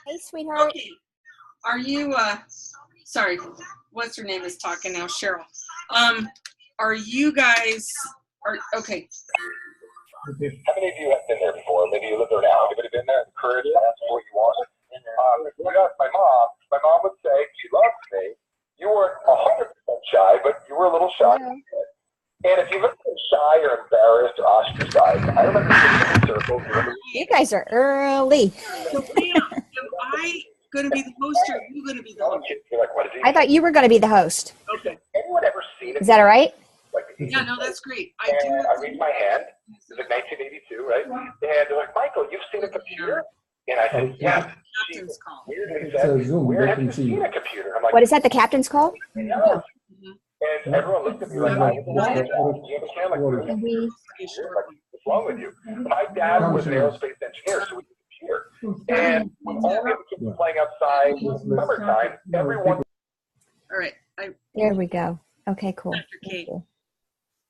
Hey, sweetheart. Okay. Are you, sorry, what's her name is talking now? Cheryl. Are you guys, okay. How many of you have been there before? Maybe you live there now. Anybody been there? Encourage and ask what you want. You asked my mom would say she loves me. You weren't 100% shy, but you were a little shy. And if you've ever been shy or embarrassed or ostracized, I remember sitting in circles. You guys are early. So, Pam, am I going to be the host or are you going to be the host? I thought you were going to be the host. Okay. Anyone ever seen it? Is that all right? Yeah, no, that's great. I raised my hand. It was like 1982, right? And they're like, Michael, you've seen a computer? And I said, yeah. Captain's call. Weirdly said, where have you seen a computer? I'm like, What is that, the captain's call? no. And everyone looked at me like, I didn't know. Do you understand? Like, what's wrong with you? My dad was an aerospace engineer, so we could computer. And when all the other kids were playing outside in the summertime, everyone. All right. There we go. Okay, cool. Dr. Kate.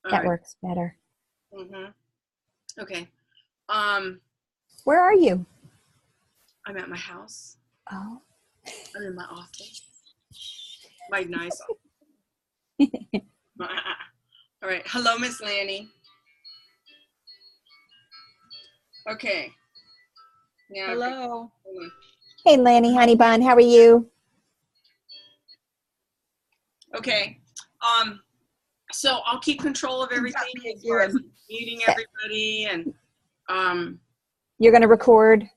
That works better. Okay. Where are you? I'm at my house. Oh. I'm in my office. My nice office. All right. Hello, Miss Lanny. Okay. Now, hello. Hey, Lanny, honey bun. How are you? Okay. So I'll keep control of everything as far as meeting everybody, and you're going to record.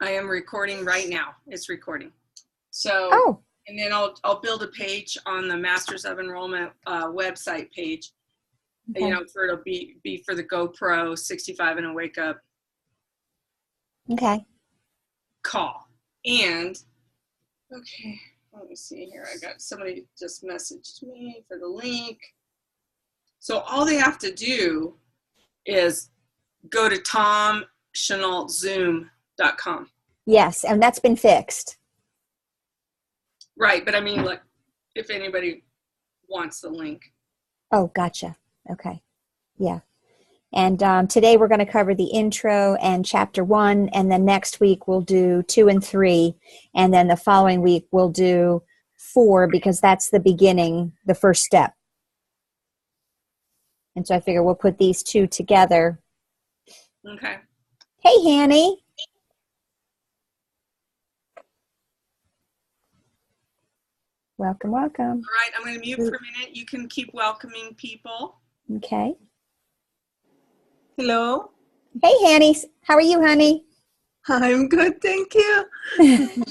I am recording right now. It's recording. So, and then I'll build a page on the Masters of Enrollment website page. Okay. You know, for it'll be for the GoPro 65 and a wake up. Okay. Call. And okay, let me see here. I got somebody just messaged me for the link. So all they have to do is go to tomchenaultzoom.com. Yes, and that's been fixed. Right, but I mean, like, if anybody wants the link. Oh, gotcha. Okay. Yeah. And today we're going to cover the intro and chapter 1, and then next week we'll do 2 and 3, and then the following week we'll do 4 because that's the beginning, the first step. And so I figure we'll put these 2 together. Okay. Hey, Hanny. Welcome, welcome. All right, I'm going to mute for a minute. You can keep welcoming people. Okay. Hello. Hey, Hanny. How are you, honey? I'm good, thank you. And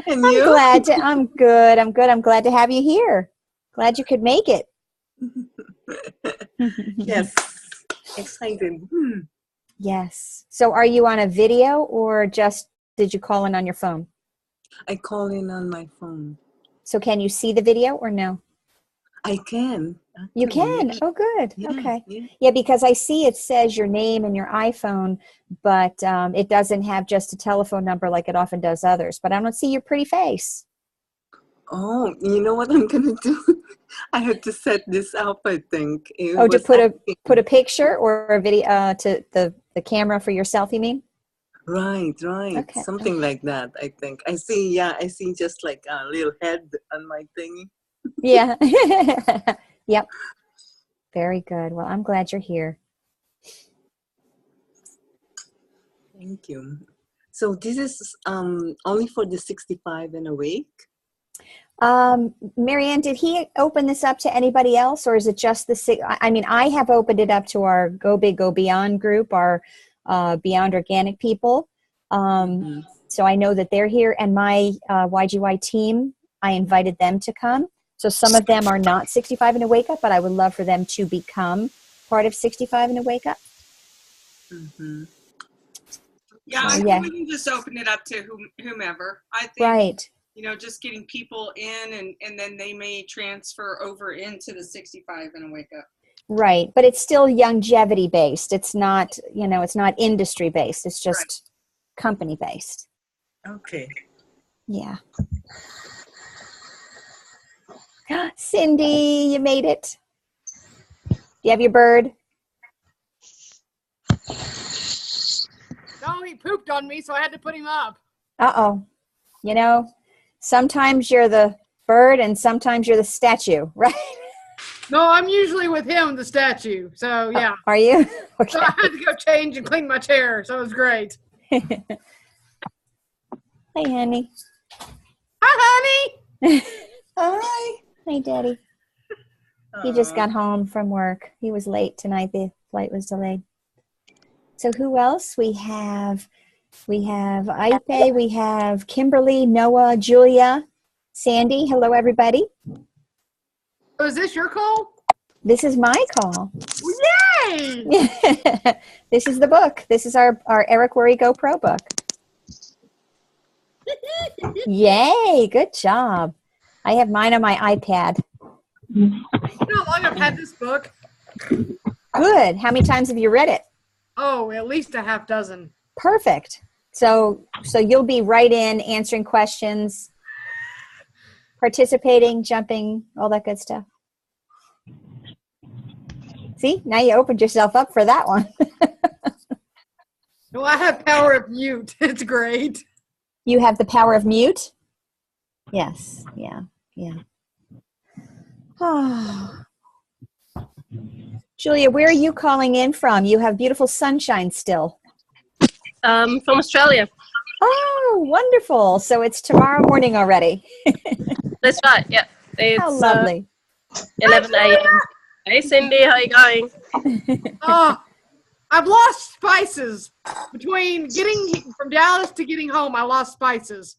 I'm you? I'm good. I'm glad to have you here. Glad you could make it. Yes. Excited. Yes. So are you on a video or just did you call in on your phone? I call in on my phone. So can you see the video or no? I can. You can? Oh, good. Yeah, okay. Yeah. Yeah, because I see it says your name and your iPhone, but it doesn't have just a telephone number like it often does others. But I don't see your pretty face. Oh, you know what I'm going to do? I had to set this up, I think. To put a picture or a video to the camera for yourself, you mean? Right. Okay. Something like that, I think. I see just like a little head on my thingy. Yeah. Yep. Very good. Well, I'm glad you're here. Thank you. So this is only for the 65 and awake? Marianne, did he open this up to anybody else, or is it just I mean, I have opened it up to our Go Big, Go Beyond group, our Beyond Organic people. So I know that they're here, and my YGY team, I invited them to come. So some of them are not 65 and a wake up, but I would love for them to become part of 65 and a wake up. Yeah, I think we can just open it up to whomever. I think, you know, just getting people in and then they may transfer over into the 65 and a wake up. Right, but it's still longevity based. It's not, you know, it's not industry based. It's just company based. Okay. Yeah. Cindy, you made it. Do you have your bird? No, he pooped on me, so I had to put him up. Uh-oh. You know, sometimes you're the bird and sometimes you're the statue, right? No, I'm usually with him, the statue. So, yeah. Are you? Okay. So I had to go change and clean my chair. So it was great. Hey, honey. Hi, honey. Hi. Hey, Daddy. He just got home from work. He was late tonight. The flight was delayed. So who else? We have Ipe, we have Kimberly, Noah, Julia, Sandy. Hello, everybody. Oh, is this your call? This is my call. Yay! This is the book. This is our Eric Worre Go Pro book. Yay, good job. I have mine on my iPad. You know how long I've had this book? Good. How many times have you read it? Oh, at least a half dozen. Perfect. So you'll be right in answering questions, participating, jumping, all that good stuff. See, now you opened yourself up for that one. Well, I have power of mute. It's great. You have the power of mute? Yes. Yeah. Julia, where are you calling in from? You have beautiful sunshine still. From Australia. Oh, wonderful. So it's tomorrow morning already. That's right, yeah. It's How lovely. 11 a.m. Hey, Cindy, how you going? I've lost spices. Between getting from Dallas to getting home, I lost spices.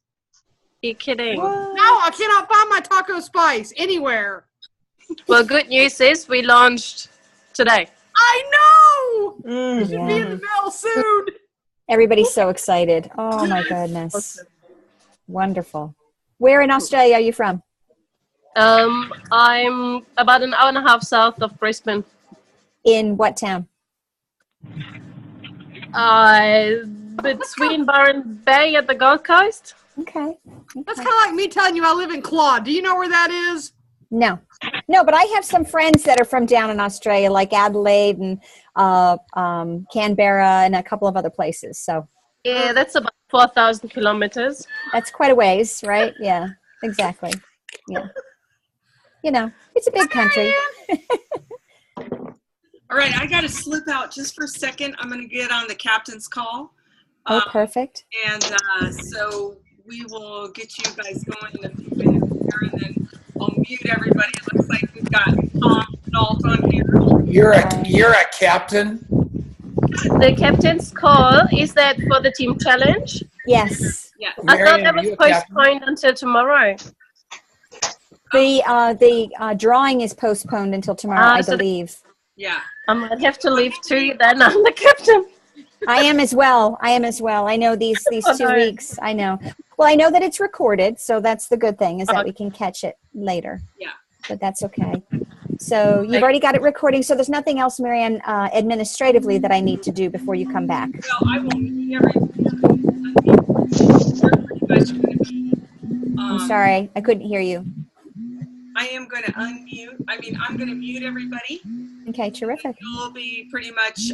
You're kidding. No, I cannot find my taco spice anywhere. Well, good news is we launched today. I know! It should Yeah. be in the mail soon. Everybody's so excited. Oh, my goodness. Wonderful. Where in Australia are you from? I'm about an hour and a half south of Brisbane. In what town? Between Byron Bay at the Gold Coast. Okay. That's kind of like me telling you I live in Claude. Do you know where that is? No, but I have some friends that are from down in Australia, like Adelaide and Canberra and a couple of other places. So Yeah, that's about 4,000 kilometers. that's quite a ways, right? Yeah, exactly. Yeah. You know, it's a big country. All right, I got to slip out just for a second. I'm going to get on the captain's call. Oh, perfect. And so we will get you guys going in a few minutes here, and then I'll mute everybody. It looks like we've got Tom Nault on here. You're a captain. The captain's call, is that for the team challenge? Yes. Yeah. I thought that Marion, was you a captain? postponed until tomorrow. The drawing is postponed until tomorrow, I so believe. Yeah. I might have to leave too, then I'm the captain. I am as well. I know these 2 weeks. I know. Well, I know that it's recorded, so that's the good thing, is that we can catch it later. Yeah. But that's okay. So you've already got it recording, so there's nothing else, Marianne, administratively that I need to do before you come back. Well, I will mute everybody. I'm sorry, I couldn't hear you. I am going to unmute. I'm going to mute everybody. Okay, terrific. You'll be pretty much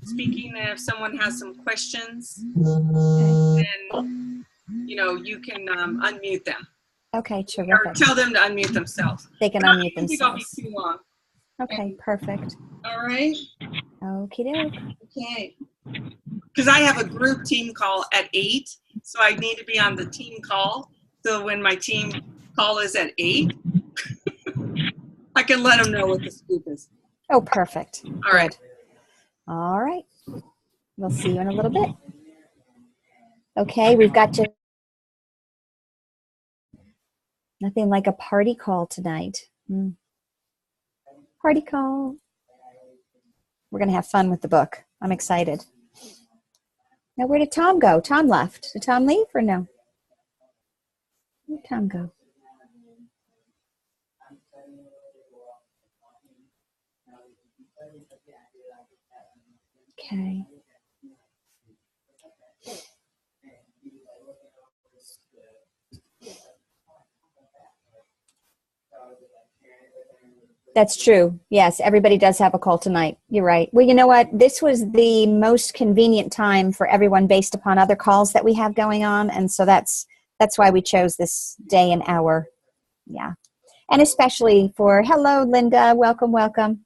speaking, and if someone has some questions, Okay, then you can unmute them okay, or terrific. tell them to unmute themselves. They can I unmute don't think I'll be themselves. too long. Okay, perfect. All right. Okie doke. Okay. Because I have a group team call at 8, so I need to be on the team call. So when my team call is at 8, I can let them know what the scoop is. Oh, perfect. All right. All right. We'll see you in a little bit. Okay, we've got just nothing like a party call tonight. Party call. We're going to have fun with the book. I'm excited. Now, where did Tom go? Tom left. Did Tom leave or no? Where did Tom go? Okay. That's true. Yes, everybody does have a call tonight. You're right. Well, you know what? This was the most convenient time for everyone based upon other calls that we have going on. And so that's that's why we chose this day and hour. Yeah. And especially for, hello, Linda. Welcome, welcome.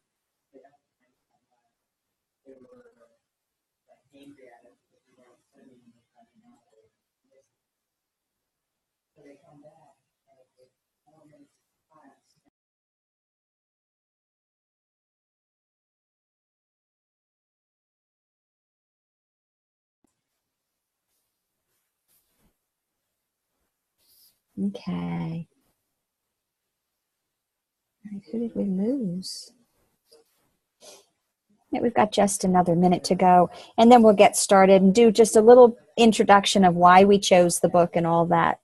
Okay. Who did we lose? Yeah, we've got just another minute to go, and then we'll get started and do just a little introduction of why we chose the book and all that.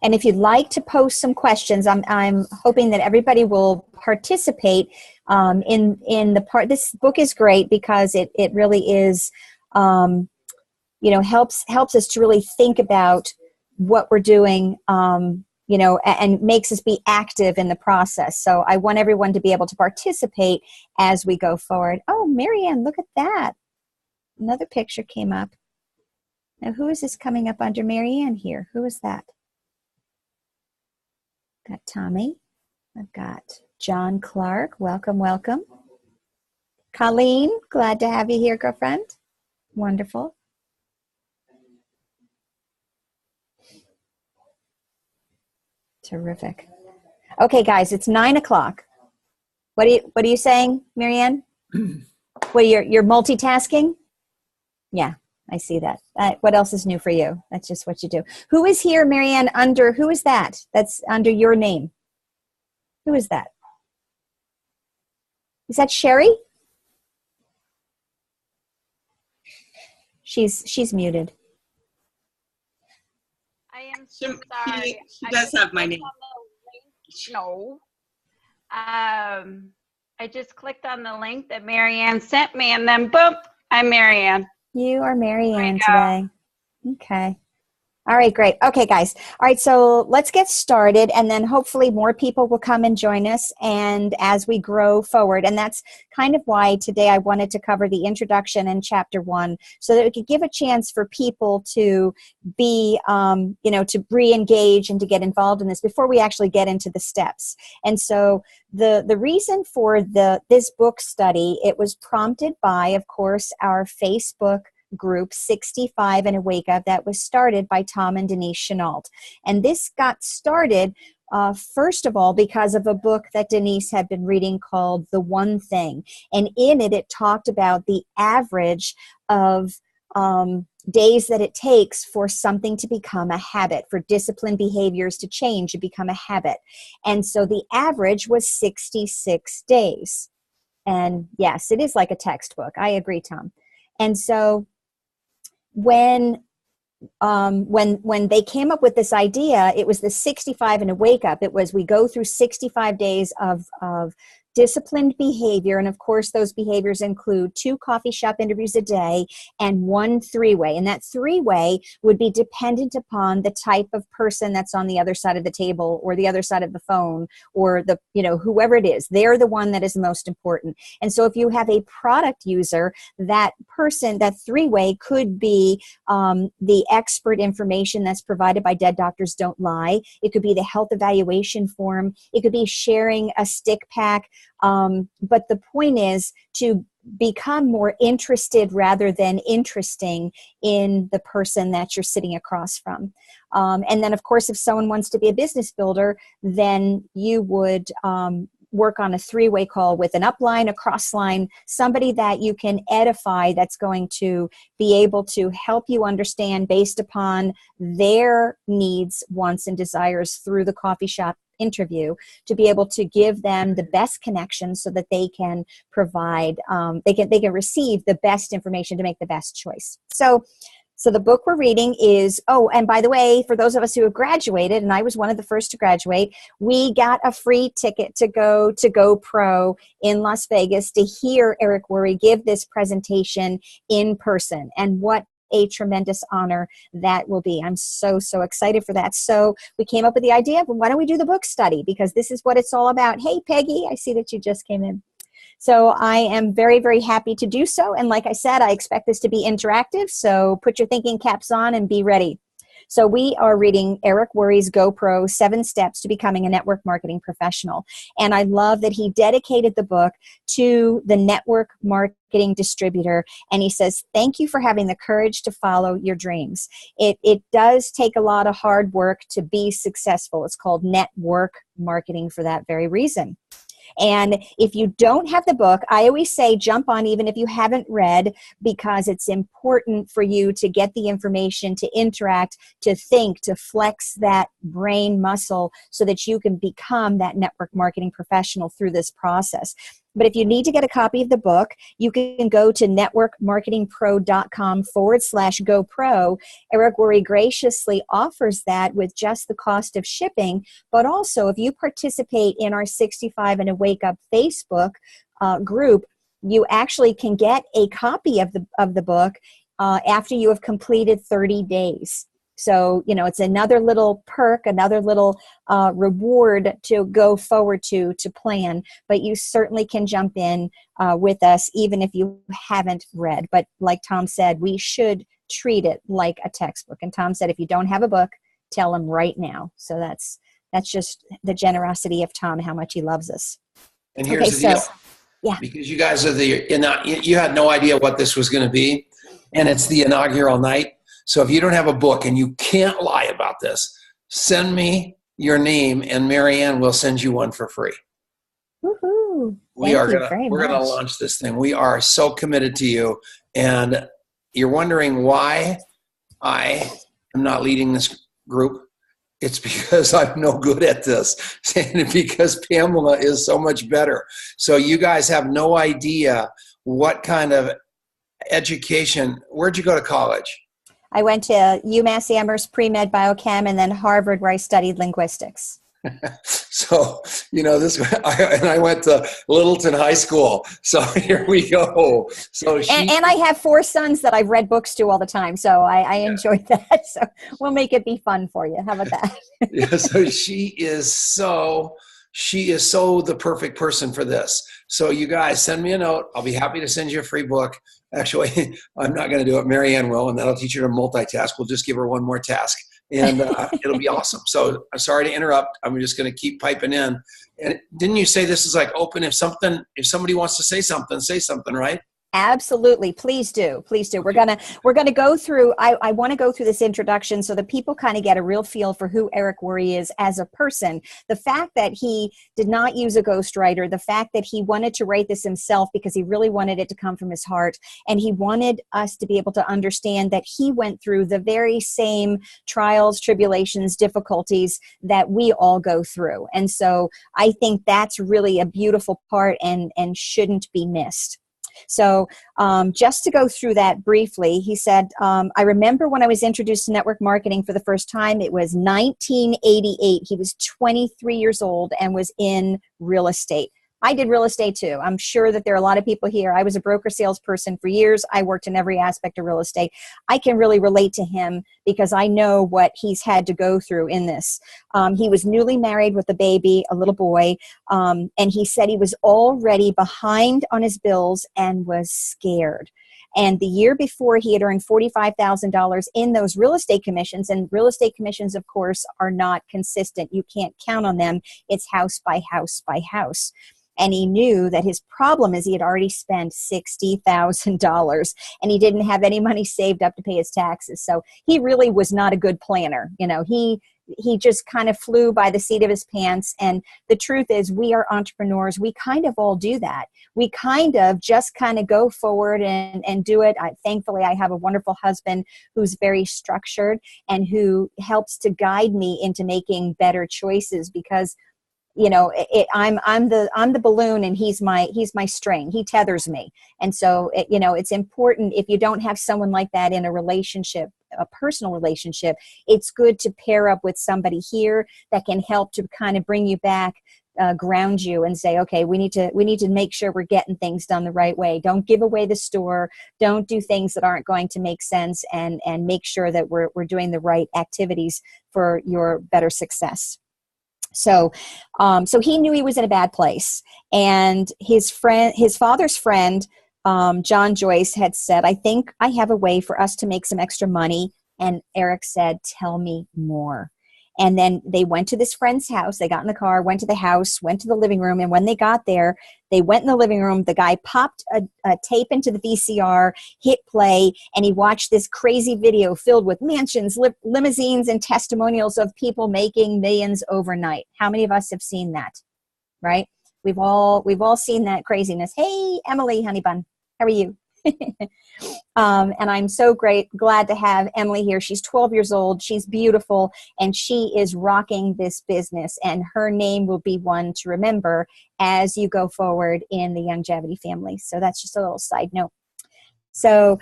And if you'd like to post some questions, I'm hoping that everybody will participate in the part. This book is great because it really is, helps us to really think about what we're doing, and makes us be active in the process. So I want everyone to be able to participate as we go forward. Oh, Marianne, look at that. Another picture came up. Now, who is this coming up under Marianne here? Who is that? Got Tommy. I've got John Clark. Welcome, welcome. Colleen, glad to have you here, girlfriend. Wonderful. Terrific. Okay, guys, it's 9 o'clock. What are you saying, Marianne? What, you're multitasking? Yeah, I see that. What else is new for you? That's just what you do. Who is here, Marianne, who is that? That's under your name. Who is that? Is that Sherry? She's muted. I am so sorry. She does have my name. No. I just clicked on the link that Marianne sent me, and then boom, I'm Marianne. You are Marianne today. Okay. All right, great. Okay, guys. All right, so let's get started, and then hopefully more people will come and join us and as we grow forward. And that's kind of why today I wanted to cover the introduction and chapter 1 so that it could give a chance for people to be, to re-engage and to get involved in this before we actually get into the steps. And so the reason for this book study, it was prompted by, of course, our Facebook group 65 and a Wake Up that was started by Tom and Denise Chenault. And this got started first of all because of a book that Denise had been reading called The One Thing. And in it talked about the average of days that it takes for something to become a habit, for disciplined behaviors to change and become a habit. And so the average was 66 days. And yes, it is like a textbook. I agree, Tom. And so when they came up with this idea, it was the 65 and a Wake Up. It was, we go through 65 days of disciplined behavior. And of course, those behaviors include 2 coffee shop interviews a day and 1 3-way. And that 3-way would be dependent upon the type of person that's on the other side of the table or the other side of the phone or whoever it is. They're the one that is most important. And so if you have a product user, that person, that 3-way could be the expert information that's provided by Dead Doctors Don't Lie. It could be the health evaluation form. It could be sharing a stick pack. But the point is to become more interested rather than interesting in the person that you're sitting across from. And then, of course, if someone wants to be a business builder, then you would work on a 3-way call with an upline, a crossline, somebody that you can edify that's going to be able to help you understand based upon their needs, wants, and desires through the coffee shop interview, to be able to give them the best connection so that they can provide, they can receive the best information to make the best choice. So the book we're reading is, and by the way, for those of us who have graduated, and I was one of the first to graduate, we got a free ticket to go to GoPro in Las Vegas to hear Eric Worre give this presentation in person. And what a tremendous honor that will be. I'm so excited for that. So we came up with the idea of, why don't we do the book study? Because this is what it's all about. Hey, Peggy, I see that you just came in. So I am very, very happy to do so. And like I said, I expect this to be interactive. So put your thinking caps on and be ready. So we are reading Eric Worre's GoPro 7 Steps to Becoming a Network Marketing Professional. And I love that he dedicated the book to the network marketing distributor. And he says, thank you for having the courage to follow your dreams. It does take a lot of hard work to be successful. It's called network marketing for that very reason. And if you don't have the book, I always say jump on even if you haven't read, because it's important for you to get the information, to interact, to think, to flex that brain muscle so that you can become that network marketing professional through this process. But if you need to get a copy of the book, you can go to networkmarketingpro.com/GoPro. Eric Worre graciously offers that with just the cost of shipping. But also, if you participate in our 65 and a Wake Up Facebook group, you actually can get a copy of the book after you have completed 30 days. So, it's another little perk, another little reward to go forward to plan. But you certainly can jump in with us, even if you haven't read. But like Tom said, we should treat it like a textbook. And Tom said, if you don't have a book, tell him right now. So that's just the generosity of Tom, how much he loves us. And here's the deal. Yeah. Because you guys are you had no idea what this was going to be. And it's the inaugural night. So if you don't have a book and you can't lie about this, send me your name and Marianne will send you one for free. Woohoo. We're gonna launch this thing. We are so committed to you. And you're wondering why I am not leading this group. It's because I'm no good at this, and because Pamela is so much better. So you guys have no idea what kind of education. Where'd you go to college? I went to UMass Amherst pre-med biochem and then Harvard where I studied linguistics. So, and I went to Littleton High School. So here we go. So and I have 4 sons that I've read books to all the time. So I enjoyed that. So we'll make it be fun for you. How about that? Yeah, so she is so the perfect person for this. So you guys send me a note. I'll be happy to send you a free book. Actually, I'm not going to do it. Marianne will, and that'll teach her to multitask. We'll just give her one more task, and it'll be awesome. So I'm sorry to interrupt. I'm just going to keep piping in. And didn't you say this is like open? If somebody wants to say something, right? Absolutely. Please do. Please do. We're gonna go through, I want to go through this introduction so that people kind of get a real feel for who Eric Worre is as a person. The fact that he did not use a ghostwriter, the fact that he wanted to write this himself because he really wanted it to come from his heart, and he wanted us to be able to understand that he went through the very same trials, tribulations, difficulties that we all go through. And so I think that's really a beautiful part and shouldn't be missed. So just to go through that briefly, he said, I remember when I was introduced to network marketing for the first time, it was 1988. He was 23 years old and was in real estate. I did real estate too. I'm sure that there are a lot of people here. I was a broker salesperson for years. I worked in every aspect of real estate. I can really relate to him because I know what he's had to go through in this. He was newly married with a baby, a little boy, and he said he was already behind on his bills and was scared. And the year before, he had earned $45,000 in those real estate commissions. And real estate commissions, of course, are not consistent. You can't count on them. It's house by house by house. And he knew that his problem is he had already spent $60,000 and he didn't have any money saved up to pay his taxes. So he really was not a good planner. He just kind of flew by the seat of his pants. And the truth is, we are entrepreneurs. We kind of all do that. We kind of just kind of go forward and do it. Thankfully, I have a wonderful husband who's very structured and who helps to guide me into making better choices because I'm the balloon and he's my string. He tethers me. And so, it's important if you don't have someone like that in a relationship, a personal relationship, it's good to pair up with somebody here that can help to kind of bring you back, ground you and say, okay, we need to make sure we're getting things done the right way. Don't give away the store. Don't do things that aren't going to make sense, and make sure that we're doing the right activities for your better success. So, so he knew he was in a bad place, and his father's friend, John Joyce, had said, "I think I have a way for us to make some extra money." And Eric said, "Tell me more." And then they went to this friend's house. They got in the car, went to the house, went to the living room. And when they got there, they went in the living room. The guy popped a tape into the VCR, hit play, and he watched this crazy video filled with mansions, limousines, and testimonials of people making millions overnight. How many of us have seen that, right? We've all seen that craziness. Hey, Emily, honey bun, how are you? And I'm so glad to have Emily here. She's 12 years old. She's beautiful, and she is rocking this business, and her name will be one to remember as you go forward in the Longevity family. So that's just a little side note. So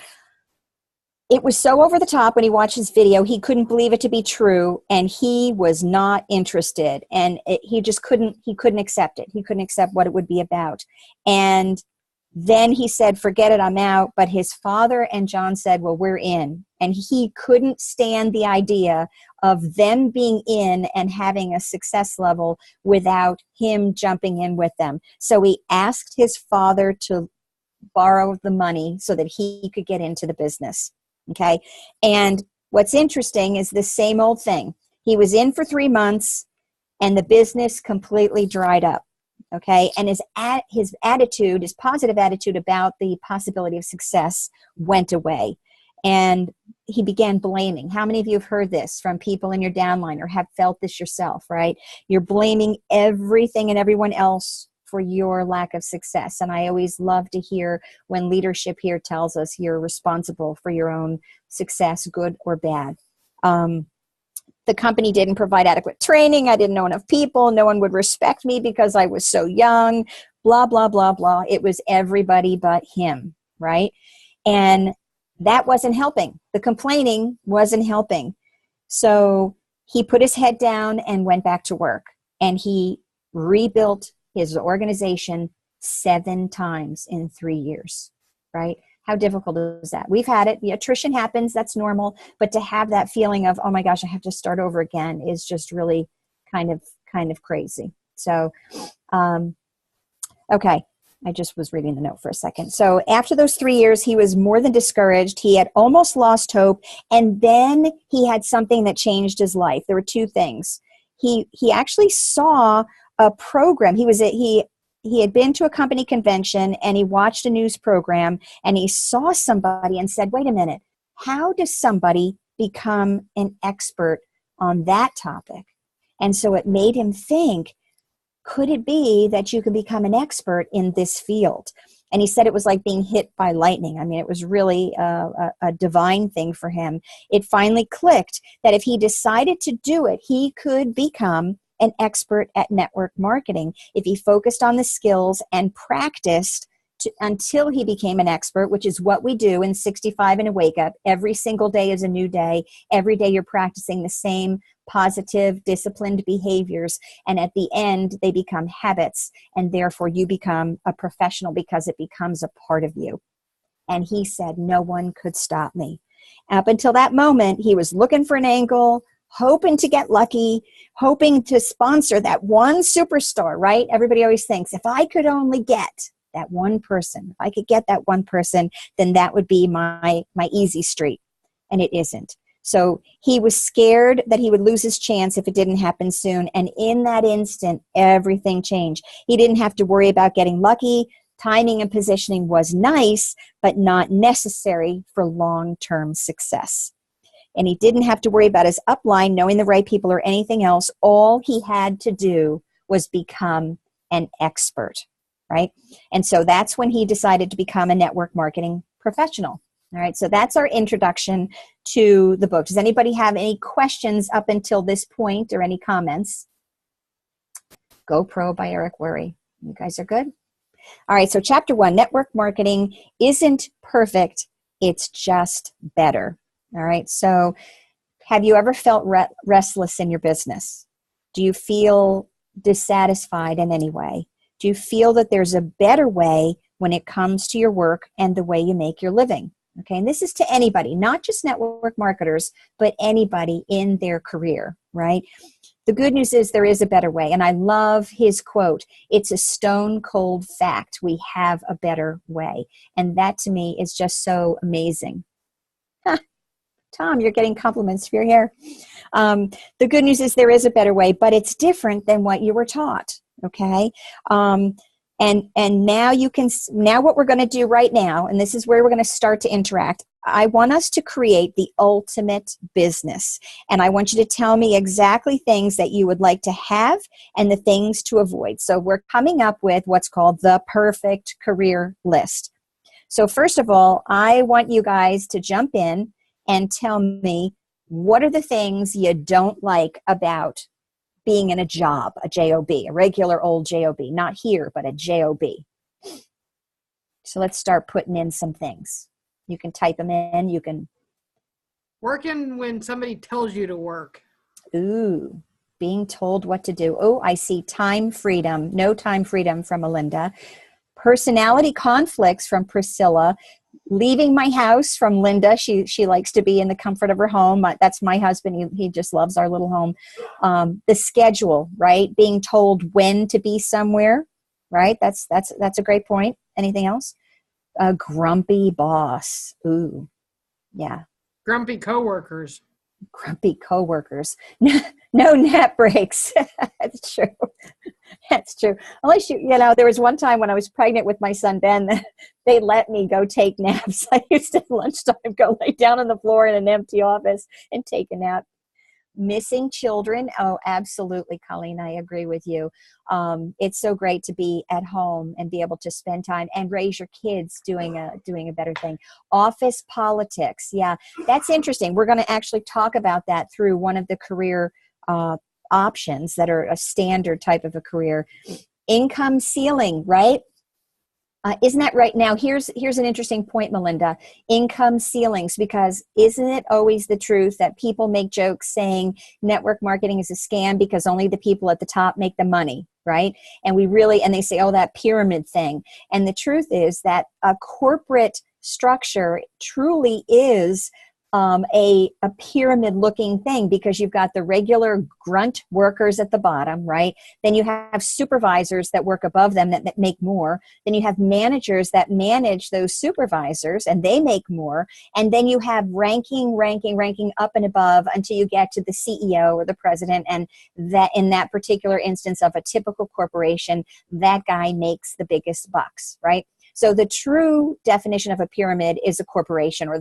it was so over the top when he watched his video. He couldn't believe it to be true, and he was not interested, and he couldn't accept it. He couldn't accept what it would be about. And then he said, "Forget it, I'm out." But his father and John said, "Well, we're in." And he couldn't stand the idea of them being in and having a success level without him jumping in with them. So he asked his father to borrow the money so that he could get into the business. Okay. And what's interesting is the same old thing. He was in for 3 months and the business completely dried up. Okay. And his attitude, his positive attitude about the possibility of success went away. And he began blaming. How many of you have heard this from people in your downline or have felt this yourself, right? You're blaming everything and everyone else for your lack of success. And I always love to hear when leadership here tells us you're responsible for your own success, good or bad. The company didn't provide adequate training. I didn't know enough people. No one would respect me because I was so young, blah, blah, blah, blah. It was everybody but him, right? And that wasn't helping. The complaining wasn't helping. So he put his head down and went back to work. And he rebuilt his organization 7 times in 3 years, right? How difficult is that? We've had it. The attrition happens. That's normal. But to have that feeling of, oh my gosh, I have to start over again is just really kind of crazy. So, okay. I just was reading the note for a second. So after those 3 years, he was more than discouraged. He had almost lost hope. And then he had something that changed his life. There were 2 things. He actually saw a program. He had been to a company convention and he watched a news program and he saw somebody and said, wait a minute, how does somebody become an expert on that topic? And so it made him think, could it be that you could become an expert in this field? And he said it was like being hit by lightning. I mean, it was really a divine thing for him. It finally clicked that if he decided to do it, he could become an expert at network marketing if he focused on the skills and practiced until he became an expert, which is what we do in 65 and a Wake Up. Every single day is a new day. Every day you're practicing the same positive, disciplined behaviors. And at the end, they become habits. And therefore, you become a professional because it becomes a part of you. And he said, no one could stop me. Up until that moment, he was looking for an angle, hoping to get lucky, hoping to sponsor that one superstar, right? Everybody always thinks, if I could only get that one person, if I could get that one person, then that would be my easy street. And it isn't. So he was scared that he would lose his chance if it didn't happen soon. And in that instant, everything changed. He didn't have to worry about getting lucky. Timing and positioning was nice, but not necessary for long-term success. And he didn't have to worry about his upline, knowing the right people or anything else. All he had to do was become an expert, right? And so that's when he decided to become a network marketing professional. All right, so that's our introduction to the book. Does anybody have any questions up until this point or any comments? GoPro by Eric Worre. You guys are good? All right, so chapter 1, network marketing isn't perfect. It's just better. All right, so have you ever felt restless in your business? Do you feel dissatisfied in any way? Do you feel that there's a better way when it comes to your work and the way you make your living? Okay, and this is to anybody, not just network marketers, but anybody in their career, right? The good news is there is a better way. And I love his quote. It's a stone cold fact. We have a better way. And that to me is just so amazing. Tom, you're getting compliments for your hair. The good news is there is a better way, but it's different than what you were taught. Okay. And now now what we're going to do right now, and this is where we're going to start to interact. I want us to create the ultimate business. And I want you to tell me exactly things that you would like to have and the things to avoid. So we're coming up with what's called the perfect career list. So first of all, I want you guys to jump in and tell me, what are the things you don't like about being in a job, a job, a regular old job, not here, but a job. So let's start putting in some things. You can type them in. You can. Working when somebody tells you to work. Ooh, being told what to do. Oh, I see time freedom. No time freedom from Melinda. Personality conflicts from Priscilla. Leaving my house from Linda. She likes to be in the comfort of her home. That's my husband. He just loves our little home. The schedule, right? Being told when to be somewhere, right? That's a great point. Anything else? A grumpy boss. Ooh, yeah. Grumpy coworkers. Grumpy coworkers. No nap breaks. That's true. That's true. Unless there was one time when I was pregnant with my son, Ben, they let me go take naps. I used to at lunchtime go lay down on the floor in an empty office and take a nap. Missing children. Oh, absolutely, Colleen. I agree with you. It's so great to be at home and be able to spend time and raise your kids doing a better thing. Office politics. Yeah, that's interesting. We're going to actually talk about that through one of the career options that are a standard type of a career. Income ceiling, right? Isn't that right? Now, here's an interesting point, Melinda. Income ceilings, because isn't it always the truth that people make jokes saying network marketing is a scam because only the people at the top make the money, right? And they say, oh, that pyramid thing. And the truth is that a corporate structure truly is a pyramid looking thing, because you've got the regular grunt workers at the bottom, right? Then you have supervisors that work above them that make more. Then you have managers that manage those supervisors and they make more. And then you have ranking up and above until you get to the CEO or the president. And that in that particular instance of a typical corporation, that guy makes the biggest bucks, right? So the true definition of a pyramid is a corporation, or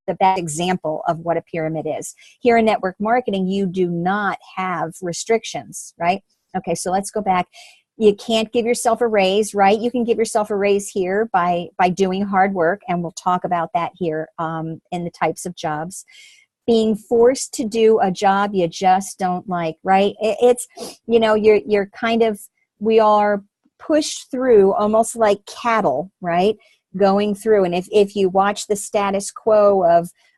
the best example of what a pyramid is. Here in network marketing, you do not have restrictions, right? Okay, so let's go back. You can't give yourself a raise, right? You can give yourself a raise here by doing hard work, and we'll talk about that here in the types of jobs. Being forced to do a job you just don't like, right? It's, you're kind of, we are pushed through almost like cattle, right? Going through. And if you watch the status quo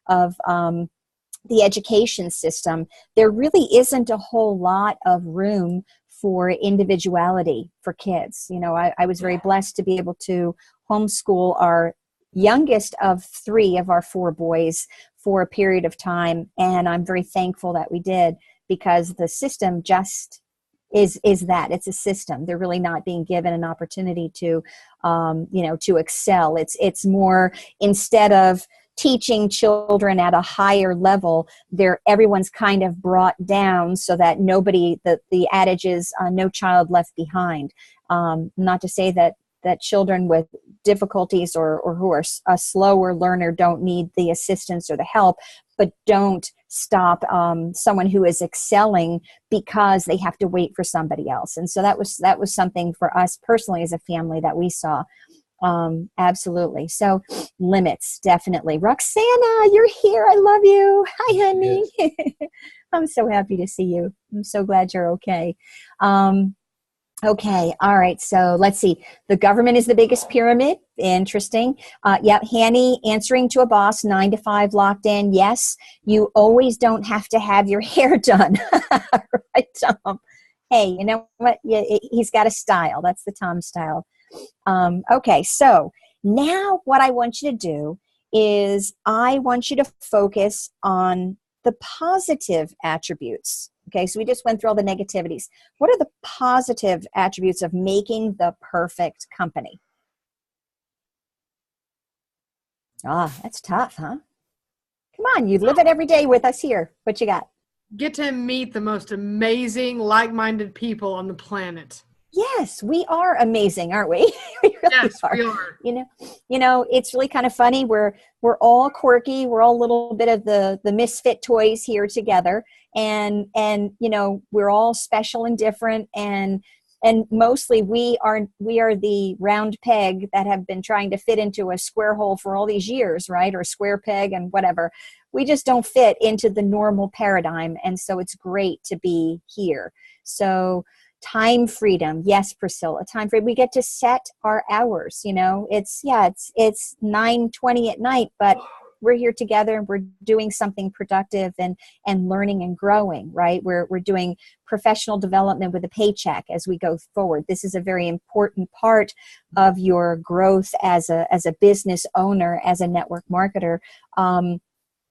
of the education system, there really isn't a whole lot of room for individuality for kids. I was very blessed to be able to homeschool our youngest of 3 of our 4 boys for a period of time. And I'm very thankful that we did, because the system just is that it's a system. They're really not being given an opportunity to, to excel. It's more, instead of teaching children at a higher level, everyone's kind of brought down so that the adage is no child left behind. Not to say that children with difficulties or who are a slower learner don't need the assistance or the help, but don't stop someone who is excelling because they have to wait for somebody else. And so that was something for us personally as a family that we saw. Absolutely. So limits, definitely. Roxana, you're here. I love you. Hi, honey. Yes. I'm so happy to see you. I'm so glad you're okay. Okay. All right. So let's see. The government is the biggest pyramid. Interesting. Hanny, answering to a boss, 9 to 5 locked in. Yes. You always don't have to have your hair done. Right, Tom? Hey, you know what? He's got a style. That's the Tom style. Okay. So now what I want you to do is I want you to focus on the positive attributes Okay, so we just went through all the negativities. What are the positive attributes of making the perfect company? That's tough, huh? Come on, you live it every day with us here. What you got? Get to meet the most amazing, like-minded people on the planet. Yes, we are amazing, aren't we? We really Yes, are. we are. You know, it's really kind of funny. We're all quirky. We're all a little bit of the misfit toys here together, and you know, we're all special and different, and mostly we are the round peg that have been trying to fit into a square hole for all these years, right? Or a square peg and whatever. We just don't fit into the normal paradigm, and so it's great to be here. So time freedom. Yes, Priscilla, time freedom. We get to set our hours, you know, it's 9:20 at night, but we're here together and we're doing something productive and learning and growing, right? We're doing professional development with a paycheck as we go forward. This is a very important part of your growth as a business owner, as a network marketer.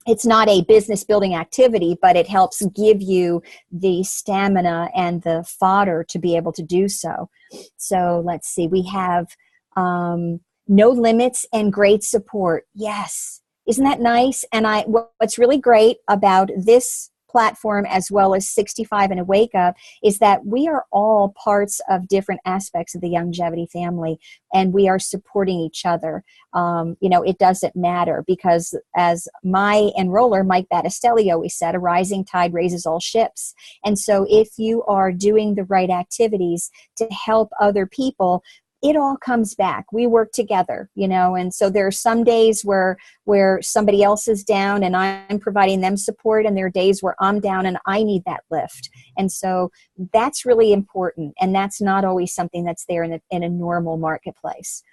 It's not a business building activity, but it helps give you the stamina and the fodder to be able to do so. So let's see, we have no limits and great support. Yes. Isn't that nice? And what's really great about this platform, as well as 65 and a Wake Up, is that we are all parts of different aspects of the Longevity family, and we are supporting each other. You know, it doesn't matter, because as my enroller, Mike Battistelli, always said, a rising tide raises all ships. And so if you are doing the right activities to help other people, it all comes back. We work together, you know, and so there are some days where somebody else is down and I'm providing them support, and there are days where I'm down and I need that lift. And so that's really important, and that's not always something that's there in a normal marketplace.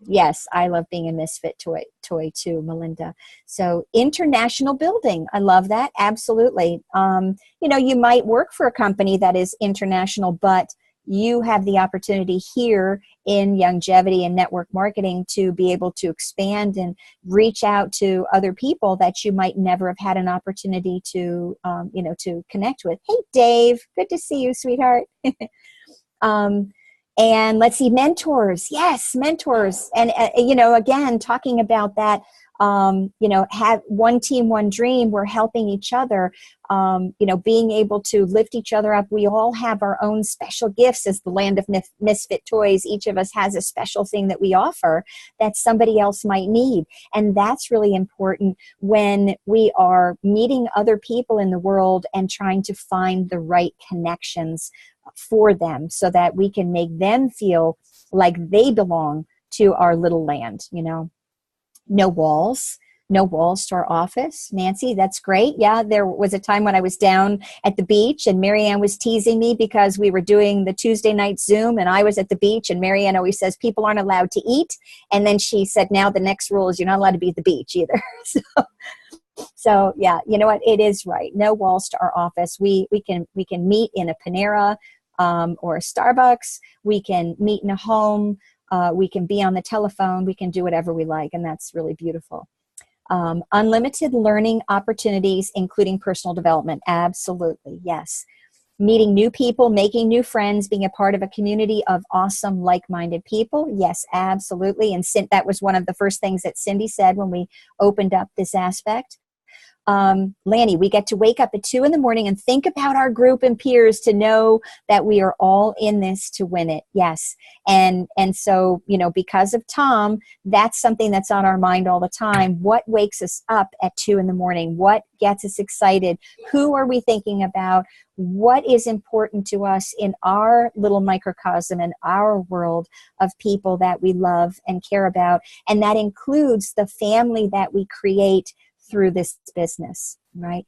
Yes, I love being a misfit toy too, Melinda. So international building, I love that. Absolutely. You know, you might work for a company that is international, but you have the opportunity here in longevity and network marketing to be able to expand and reach out to other people that you might never have had an opportunity to, you know, to connect with. Hey, Dave, good to see you, sweetheart. And let's see, mentors. Yes, mentors. And, you know, again, talking about that, you know, have one team, one dream. We're helping each other, you know, being able to lift each other up. We all have our own special gifts as the land of misfit toys. Each of us has a special thing that we offer that somebody else might need. And that's really important when we are meeting other people in the world and trying to find the right connections for them so that we can make them feel like they belong to our little land, you know. No walls to our office. Nancy, that's great. Yeah, there was a time when I was down at the beach and Marianne was teasing me because we were doing the Tuesday night Zoom and I was at the beach, and Marianne always says people aren't allowed to eat. And then she said, now the next rule is you're not allowed to be at the beach either. So yeah, you know what? It is right. No walls to our office. We can meet in a Panera or a Starbucks. We can meet in a home. We can be on the telephone. We can do whatever we like, and that's really beautiful. Unlimited learning opportunities, including personal development. Absolutely, yes. Meeting new people, making new friends, being a part of a community of awesome, like-minded people. Yes, absolutely. And that was one of the first things that Cindy said when we opened up this aspect. Lanny, we get to wake up at 2 a.m. and think about our group and peers to know that we are all in this to win it. Yes. And so, you know, because of Tom, that's something that's on our mind all the time. What wakes us up at 2 a.m? What gets us excited? Who are we thinking about? What is important to us in our little microcosm and our world of people that we love and care about? And that includes the family that we create through this business, right?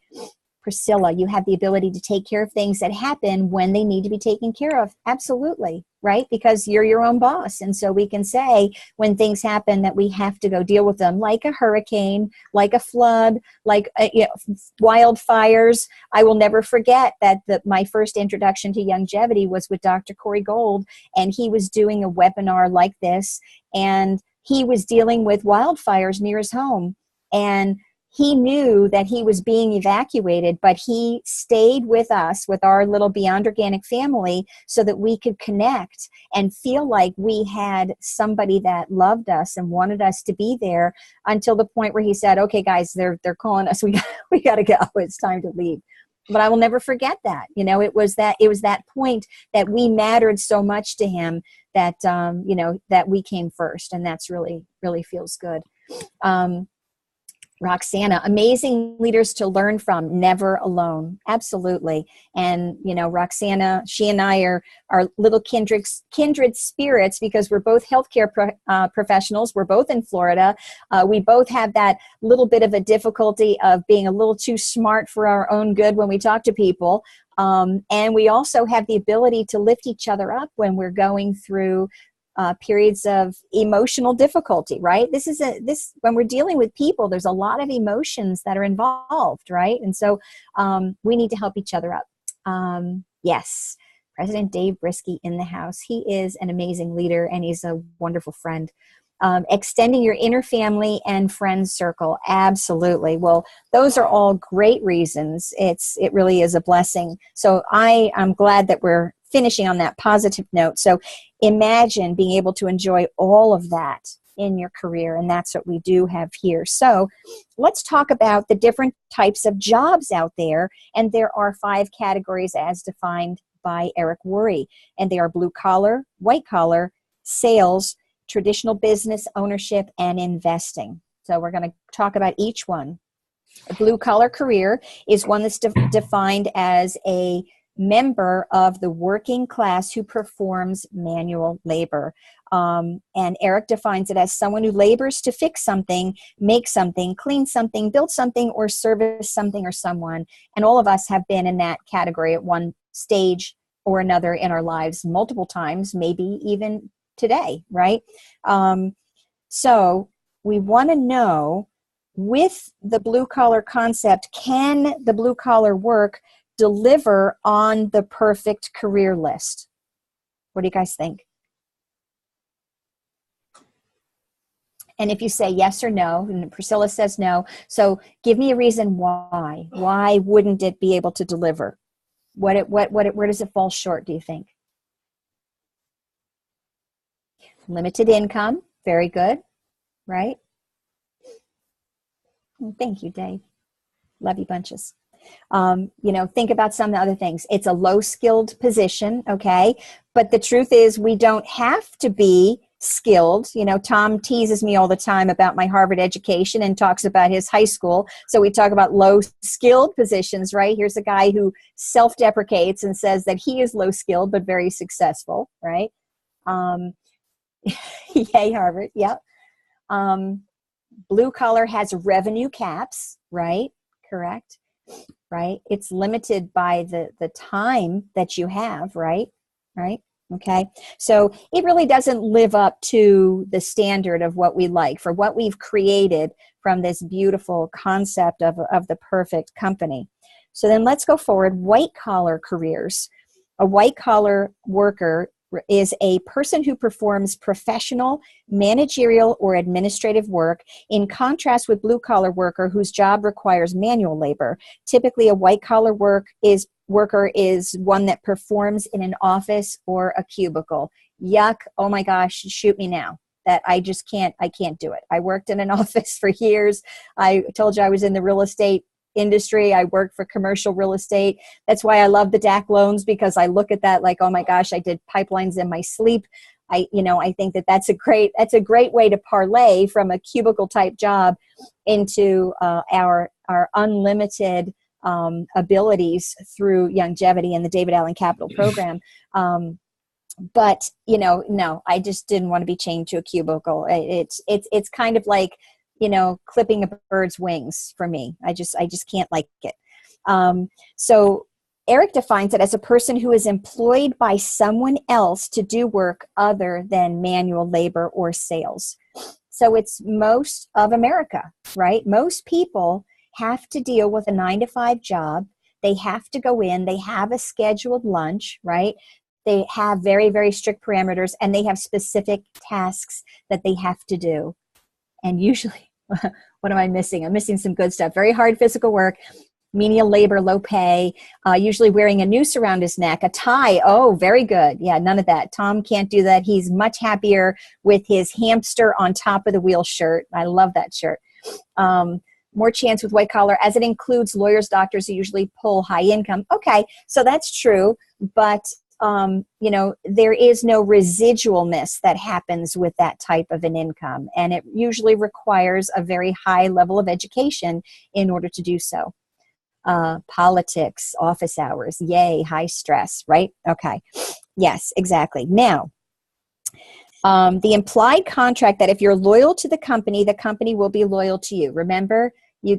Priscilla, you have the ability to take care of things that happen when they need to be taken care of. Absolutely, right? Because you're your own boss. And so we can say when things happen that we have to go deal with them, like a hurricane, like a flood, like you know, wildfires. I will never forget that my first introduction to longevity was with Dr. Corey Gold, and he was doing a webinar like this, and he was dealing with wildfires near his home. And he knew that he was being evacuated, but he stayed with us, with our little Beyond Organic family, so that we could connect and feel like we had somebody that loved us and wanted us to be there, until the point where he said, okay, guys, they're calling us. We got to go. It's time to leave. But I will never forget that. You know, it was that point that we mattered so much to him that, you know, that we came first. And that's really, really feels good. Roxana, amazing leaders to learn from, never alone. Absolutely. And, you know, Roxana, she and I are little kindred spirits, because we're both healthcare professionals. We're both in Florida. We both have that little bit of a difficulty of being a little too smart for our own good when we talk to people. And we also have the ability to lift each other up when we're going through periods of emotional difficulty, right? When we're dealing with people, there's a lot of emotions that are involved, right? And so we need to help each other up. Yes, President Dave Brisky in the house. He is an amazing leader, and he's a wonderful friend. Extending your inner family and friends circle. Absolutely. Well, those are all great reasons. It really is a blessing. So I'm glad that we're finishing on that positive note. So imagine being able to enjoy all of that in your career, and that's what we do have here. So let's talk about the different types of jobs out there, and there are 5 categories as defined by Eric Worre, and they are blue collar, white collar, sales, traditional business ownership, and investing. So we're going to talk about each one. A blue collar career is one that's defined as a member of the working class who performs manual labor. And Eric defines it as someone who labors to fix something, make something, clean something, build something, or service something or someone. And all of us have been in that category at one stage or another in our lives, multiple times, maybe even today, right? So we want to know, with the blue collar concept, can the blue collar work deliver on the perfect career list? What do you guys think? And if you say yes or no, and Priscilla says no, so give me a reason why. Why wouldn't it be able to deliver? Where does it fall short, do you think? Limited income, very good, right? Thank you, Dave. Love you bunches. You know, think about some of the other things. It's a low-skilled position, okay? But the truth is, we don't have to be skilled. You know, Tom teases me all the time about my Harvard education and talks about his high school. So we talk about low-skilled positions, right? Here's a guy who self-deprecates and says that he is low-skilled but very successful, right? Yay, Harvard, yep. Blue collar has revenue caps, right? Correct. Right? It's limited by the time that you have, right? Right? Okay. So it really doesn't live up to the standard of what we like, for what we've created from this beautiful concept of the perfect company. So then let's go forward. White collar careers. A white collar worker is a person who performs professional, managerial, or administrative work, in contrast with blue-collar worker whose job requires manual labor. Typically, a white-collar worker is one that performs in an office or a cubicle. Yuck, oh my gosh, shoot me now. That I can't do it. I worked in an office for years. I told you I was in the real estate industry. I work for commercial real estate. That's why I love the DAC loans, because I look at that like, oh my gosh, I did pipelines in my sleep. I think that's a great way to parlay from a cubicle type job into our unlimited abilities through longevity and the David Allen Capital Program. But no, I just didn't want to be chained to a cubicle. It's kind of like, clipping a bird's wings for me. I just can't like it. So Eric defines it as a person who is employed by someone else to do work other than manual labor or sales. So it's most of America, right? Most people have to deal with a 9-to-5 job. They have to go in, they have a scheduled lunch, right? They have very, very strict parameters, and they have specific tasks that they have to do. And usually What am I missing? I'm missing some good stuff. Very hard physical work, menial labor, low pay, usually wearing a noose around his neck, a tie. Oh, very good. Yeah, none of that. Tom can't do that. He's much happier with his hamster on top of the wheel shirt. I love that shirt. More chance with white collar, as it includes lawyers, doctors who usually pull high income. Okay, so that's true, but there is no residualness that happens with that type of an income, and it usually requires a very high level of education in order to do so. Politics, office hours, yay, high stress, right? Okay, yes, exactly. Now, the implied contract that if you're loyal to the company will be loyal to you. Remember, you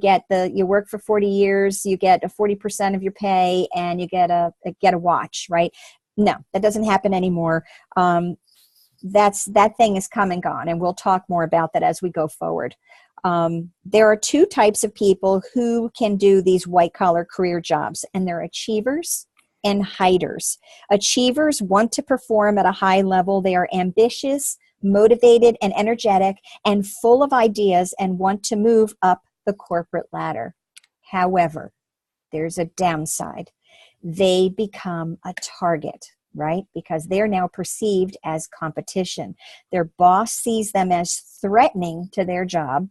work for 40 years, you get a 40% of your pay, and you get a watch, right? No, that doesn't happen anymore. That thing is come and gone, and we'll talk more about that as we go forward. There are two types of people who can do these white collar career jobs, and they're achievers and hiders. Achievers want to perform at a high level. They are ambitious, motivated, and energetic, and full of ideas, and want to move up the corporate ladder. However, there's a downside. They become a target, right? Because they're now perceived as competition. Their boss sees them as threatening to their job,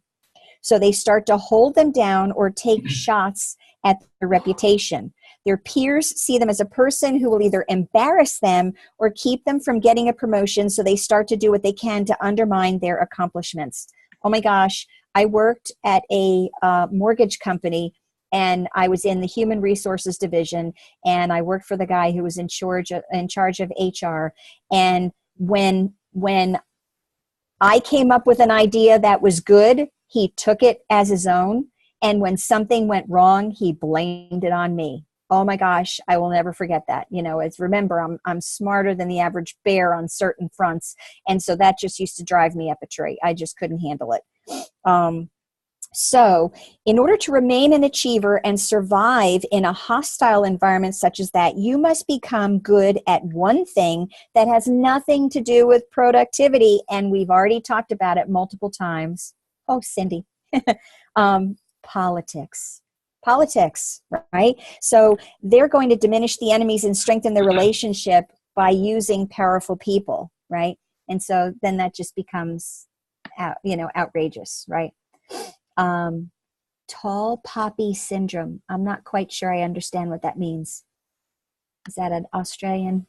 so they start to hold them down or take shots at their reputation. Their peers see them as a person who will either embarrass them or keep them from getting a promotion, so they start to do what they can to undermine their accomplishments. Oh my gosh, I worked at a mortgage company, and I was in the human resources division, and I worked for the guy who was in charge of HR. And when I came up with an idea that was good, he took it as his own. And when something went wrong, he blamed it on me. Oh my gosh, I will never forget that. Remember, I'm smarter than the average bear on certain fronts. And so that just used to drive me up a tree. I just couldn't handle it. So in order to remain an achiever and survive in a hostile environment such as that, you must become good at one thing that has nothing to do with productivity. And we've already talked about it multiple times. Oh, Cindy. Politics, right? So they're going to diminish the enemies and strengthen the relationship by using powerful people, right? And so then that just becomes, outrageous, right? Tall poppy syndrome. I'm not quite sure I understand what that means. Is that an Australian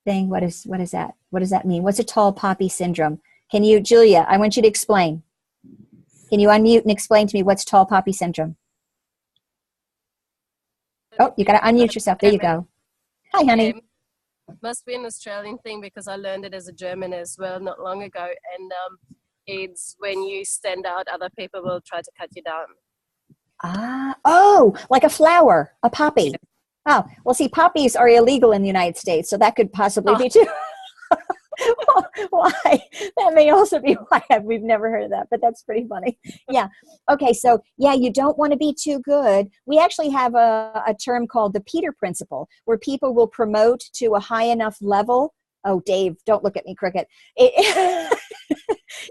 thing? What is that? What does that mean? What's a tall poppy syndrome? Can you, Julia, I want you to explain. Can you unmute and explain to me what's tall poppy syndrome? Oh, you got to unmute yourself. There you go. Hi, honey. Okay. Must be an Australian thing because I learned it as a German as well not long ago. And it's when you stand out, other people will try to cut you down. Oh, like a flower, a poppy. Yeah. Oh, well, see, poppies are illegal in the United States, so that could possibly be too. Why? That may also be why we've never heard of that, but that's pretty funny. Yeah. Okay. So yeah, you don't want to be too good. We actually have a term called the Peter principle, where people will promote to a high enough level. Oh, Dave, don't look at me, Cricket.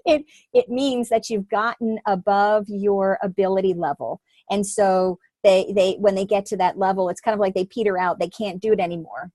It means that you've gotten above your ability level. And so they when they get to that level, it's kind of like they peter out. They can't do it anymore.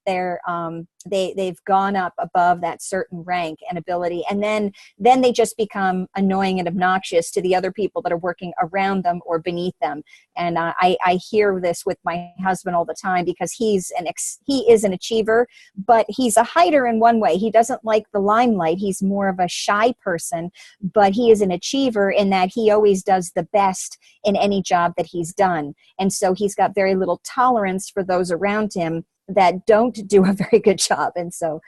They've gone up above that certain rank and ability, and then they just become annoying and obnoxious to the other people that are working around them or beneath them. And I hear this with my husband all the time, because he is an achiever, but he's a hider in one way. He doesn't like the limelight. He's more of a shy person, but he is an achiever in that he always does the best in any job that he's done. And so he's got very little tolerance for those around him that don't do a very good job. And so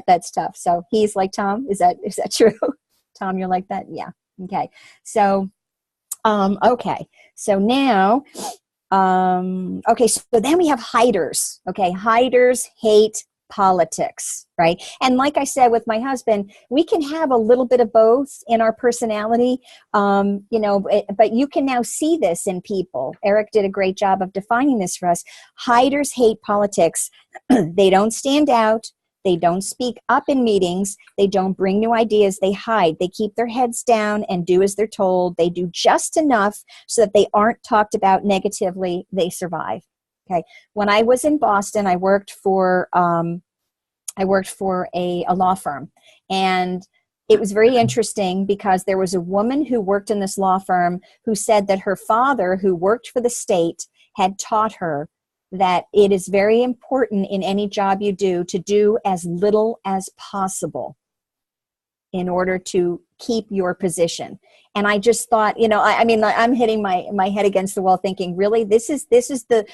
that's tough. So he's like Tom. Is that true? Tom, you're like that? Yeah. Okay. So, okay. So now, okay. So then we have hiders. Okay. Hiders hate politics, right? And like I said with my husband, we can have a little bit of both in our personality, but you can now see this in people. Eric did a great job of defining this for us. Hiders hate politics. They don't stand out. They don't speak up in meetings. They don't bring new ideas. They hide. They keep their heads down and do as they're told. They do just enough so that they aren't talked about negatively. They survive. Okay. When I was in Boston, I worked for a law firm, and it was very interesting because there was a woman who worked in this law firm who said that her father, who worked for the state, had taught her that it is very important in any job you do to do as little as possible in order to keep your position. And I just thought, I mean, I'm hitting my head against the wall thinking, really, this is the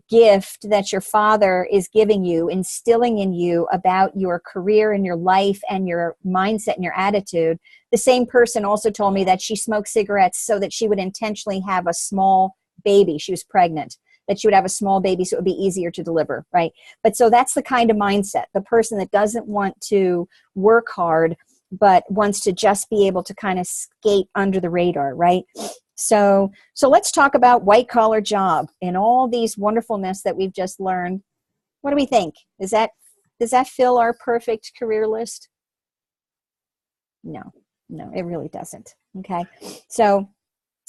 gift that your father is giving you, instilling in you about your career and your life and your mindset and your attitude. The same person also told me that she smoked cigarettes so that she would intentionally have a small baby. She was pregnant, that she would have a small baby so it would be easier to deliver, right? But so that's the kind of mindset, the person that doesn't want to work hard, but wants to just be able to kind of skate under the radar, right? So let's talk about white collar job and all these wonderfulness that we've just learned. What do we think? Does that fill our perfect career list? No, it really doesn't. Okay. So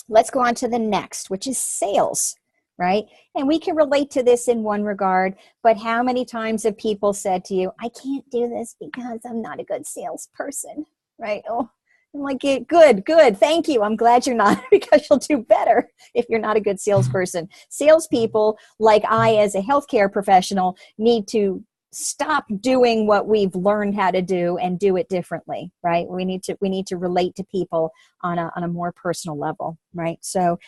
let's go on to the next, which is sales, right? And we can relate to this in one regard, but how many times have people said to you, I can't do this because I'm not a good salesperson, right? Oh, I'm like, good. Thank you. I'm glad you're not, because you'll do better if you're not a good salesperson. Salespeople, like I, as a healthcare professional, need to stop doing what we've learned how to do and do it differently, right? We need to relate to people on a more personal level, right? So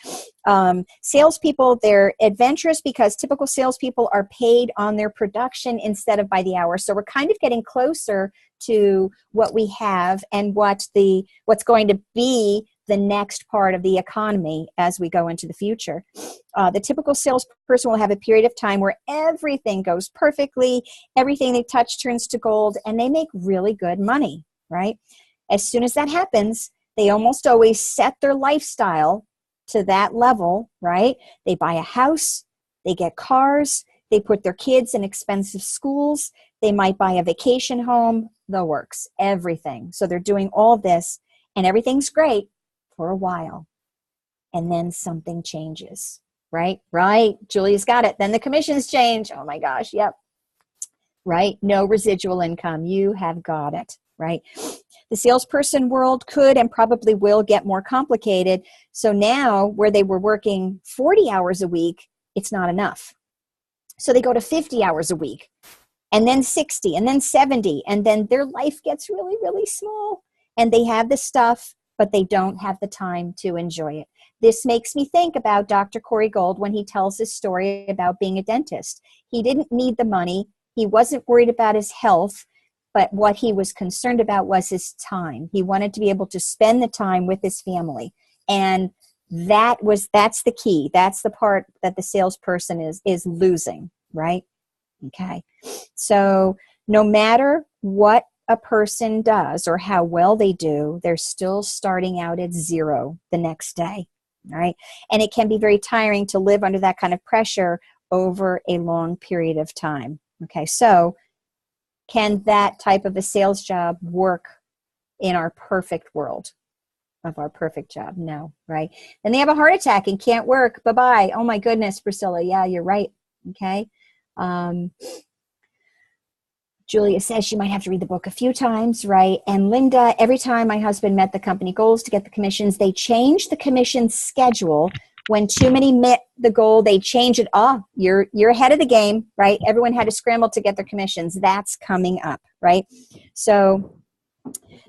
salespeople, they're adventurous because typical salespeople are paid on their production instead of by the hour. So we're kind of getting closer to what we have and what's going to be the next part of the economy as we go into the future. The typical salesperson will have a period of time where everything goes perfectly, everything they touch turns to gold, and they make really good money, right? As soon as that happens, they almost always set their lifestyle to that level, right? They buy a house, they get cars, they put their kids in expensive schools, they might buy a vacation home, the works, everything. So they're doing all this, and everything's great for a while. And then something changes, right? Right. Julia's got it. Then the commissions change. Oh my gosh. Yep. Right. No residual income. You have got it. Right. The salesperson world could and probably will get more complicated. So now where they were working 40 hours a week, it's not enough. So they go to 50 hours a week, and then 60, and then 70, and then their life gets really, really small. And they have the stuff, but they don't have the time to enjoy it. This makes me think about Dr. Corey Gold when he tells his story about being a dentist. He didn't need the money. He wasn't worried about his health, but what he was concerned about was his time. He wanted to be able to spend the time with his family. And that's the key. That's the part that the salesperson is losing, right? Okay. So no matter what a person does or how well they do, they're still starting out at zero the next day, right? And it can be very tiring to live under that kind of pressure over a long period of time. Okay, so can that type of a sales job work in our perfect world of our perfect job? No, right? Then they have a heart attack and can't work. Bye-bye. Oh my goodness, Priscilla. Yeah, you're right. Okay. Julia says she might have to read the book a few times, right? And Linda, every time my husband met the company goals to get the commissions, they changed the commission schedule. When too many met the goal, they change it. Oh, you're ahead of the game, right? Everyone had to scramble to get their commissions. That's coming up, right? So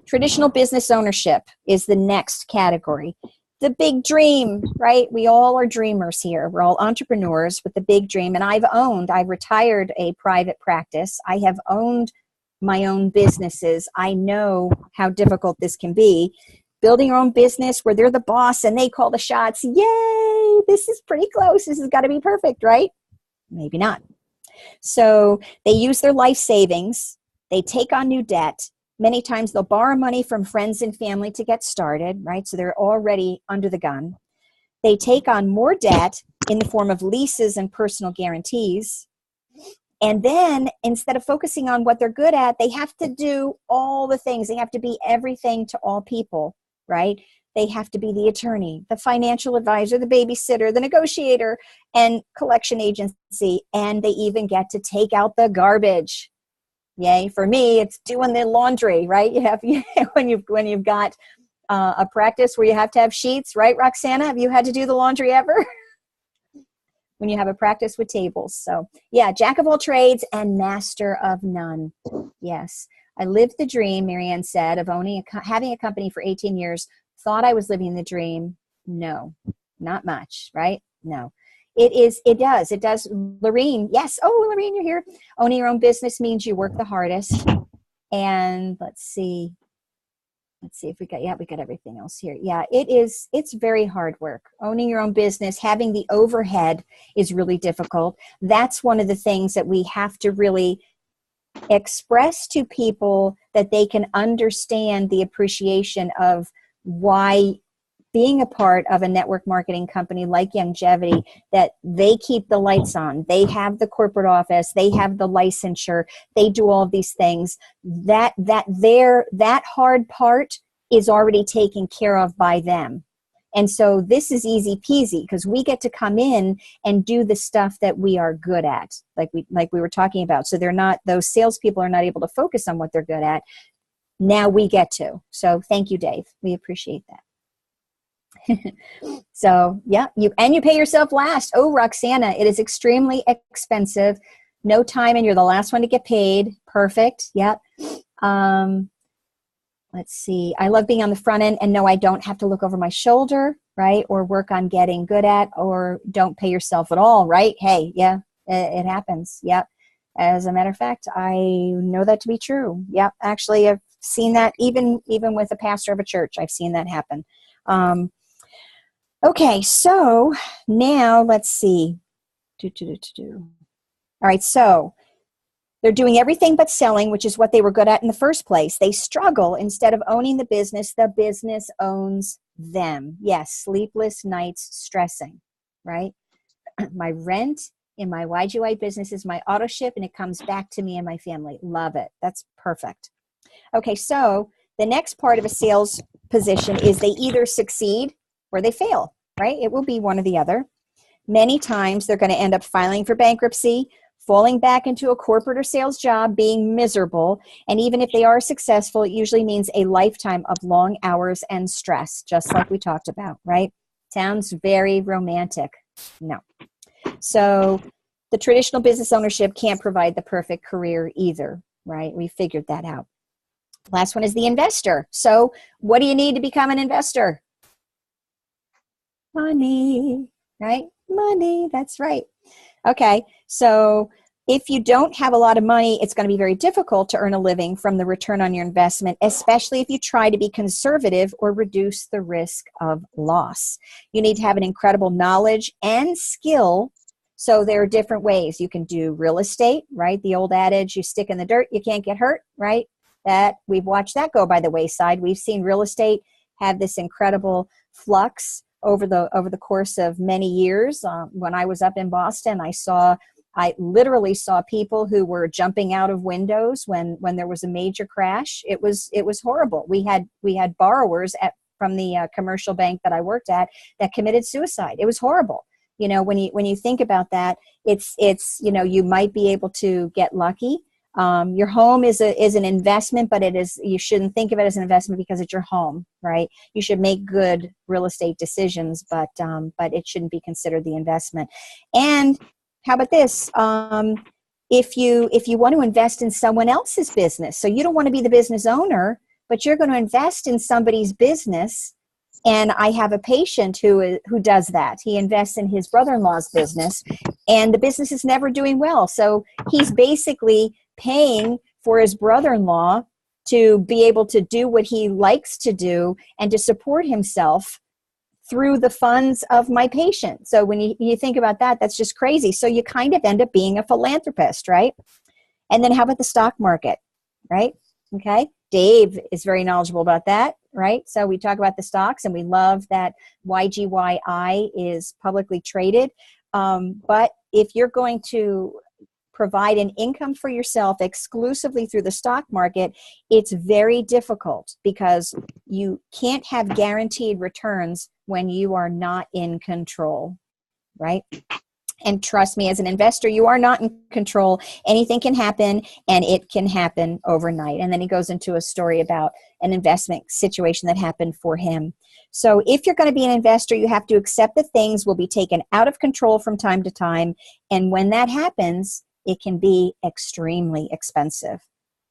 traditional business ownership is the next category. The big dream, right? We all are dreamers here. We're all entrepreneurs with the big dream. And I've retired a private practice. I have owned my own businesses. I know how difficult this can be. Building your own business where they're the boss and they call the shots. Yay! This is pretty close. This has got to be perfect, right? Maybe not. So they use their life savings. They take on new debt. Many times they'll borrow money from friends and family to get started, right? So they're already under the gun. They take on more debt in the form of leases and personal guarantees. And then instead of focusing on what they're good at, they have to do all the things. They have to be everything to all people, right? They have to be the attorney, the financial advisor, the babysitter, the negotiator, and collection agency. And they even get to take out the garbage. Yay. For me, it's doing the laundry, right? You have, when you've got a practice where you have to have sheets, right, Roxana? Have you had to do the laundry ever? When you have a practice with tables. So yeah, jack of all trades and master of none. Yes. I lived the dream, Marianne said, of having a company for 18 years. Thought I was living the dream. No, not much, right? No. It does. Lorene, yes. Oh, Lorene, you're here. Owning your own business means you work the hardest. And let's see if we got everything else here. Yeah, it's very hard work. Owning your own business, having the overhead is really difficult. That's one of the things that we have to really express to people, that they can understand the appreciation of why being a part of a network marketing company like Youngevity, that they keep the lights on, they have the corporate office, they have the licensure, they do all of these things, that hard part is already taken care of by them. And so this is easy peasy, because we get to come in and do the stuff that we are good at, like we were talking about. So those salespeople are not able to focus on what they're good at. Now we get to. So thank you, Dave. We appreciate that. So yeah, you pay yourself last. Oh, Roxana, it is extremely expensive. No time, and you're the last one to get paid. Perfect. Yep. Let's see. I love being on the front end and know I don't have to look over my shoulder, right? Or work on getting good at, or don't pay yourself at all, right? Hey, yeah, it happens. Yep. As a matter of fact, I know that to be true. Yep. Actually, I've seen that even with a pastor of a church. I've seen that happen. Okay, so now let's see. All right, so they're doing everything but selling, which is what they were good at in the first place. They struggle. Instead of owning the business owns them. Yes, sleepless nights, stressing, right? My rent in my YGY business is my auto ship, and it comes back to me and my family. Love it. That's perfect. Okay, so the next part of a sales position is they either succeed or they fail, right? It will be one or the other. Many times they're going to end up filing for bankruptcy, falling back into a corporate or sales job, being miserable. And even if they are successful, it usually means a lifetime of long hours and stress, just like we talked about, right? Sounds very romantic. No. So the traditional business ownership can't provide the perfect career either, right? We figured that out. Last one is the investor. So what do you need to become an investor? Money, right? Money, that's right. Okay, so if you don't have a lot of money, it's going to be very difficult to earn a living from the return on your investment, especially if you try to be conservative or reduce the risk of loss. You need to have an incredible knowledge and skill. So there are different ways. You can do real estate, right? The old adage, you stick in the dirt, you can't get hurt, right? That we've watched that go by the wayside. We've seen real estate have this incredible flux over the course of many years. When I was up in Boston, I literally saw people who were jumping out of windows when there was a major crash. It was horrible. We had borrowers from the commercial bank that I worked at that committed suicide. It was horrible. You know, when you think about that, it's you might be able to get lucky. Your home is an investment, but you shouldn't think of it as an investment because it's your home, right? You should make good real estate decisions, but it shouldn't be considered the investment. And how about this? If you want to invest in someone else's business, so you don't want to be the business owner, but you're going to invest in somebody's business. And I have a patient who does that. He invests in his brother-in-law's business, and the business is never doing well. So he's basically paying for his brother-in-law to be able to do what he likes to do and to support himself through the funds of my patient. So when you think about that, that's just crazy. So you kind of end up being a philanthropist, right? And then how about the stock market, right? Okay. Dave is very knowledgeable about that, right? So we talk about the stocks, and we love that YGYI is publicly traded. But if you're going to provide an income for yourself exclusively through the stock market, it's very difficult because you can't have guaranteed returns when you are not in control, right? And trust me, as an investor, you are not in control. Anything can happen, and it can happen overnight. And then he goes into a story about an investment situation that happened for him. So if you're going to be an investor, you have to accept that things will be taken out of control from time to time. And when that happens, it can be extremely expensive.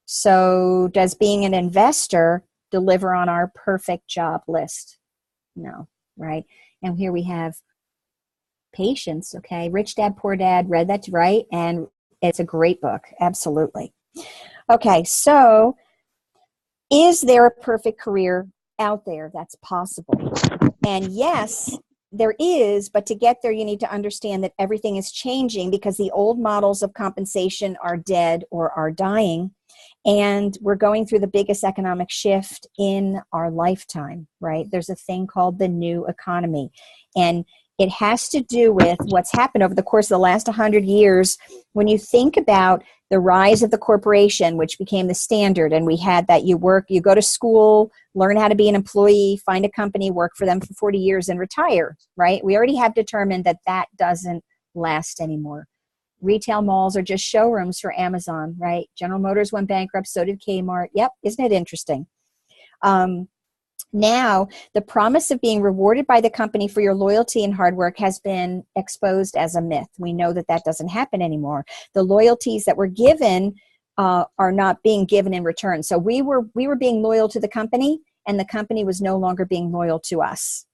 So does being an investor deliver on our perfect job list? No, right? And here we have Patience, okay? Rich Dad, Poor Dad, read that, right? And it's a great book, absolutely. Okay, so is there a perfect career out there that's possible? And yes, there is, but to get there, you need to understand that everything is changing because the old models of compensation are dead or are dying. And we're going through the biggest economic shift in our lifetime, right? There's a thing called the new economy. And it has to do with what's happened over the course of the last 100 years. When you think about the rise of the corporation, which became the standard, and we had that you go to school, learn how to be an employee, find a company, work for them for 40 years and retire, right? We already have determined that that doesn't last anymore. Retail malls are just showrooms for Amazon, right? General Motors went bankrupt, so did Kmart. Yep, isn't it interesting? Now, the promise of being rewarded by the company for your loyalty and hard work has been exposed as a myth. We know that that doesn't happen anymore. The loyalties that were given are not being given in return. So we were being loyal to the company, and the company was no longer being loyal to us.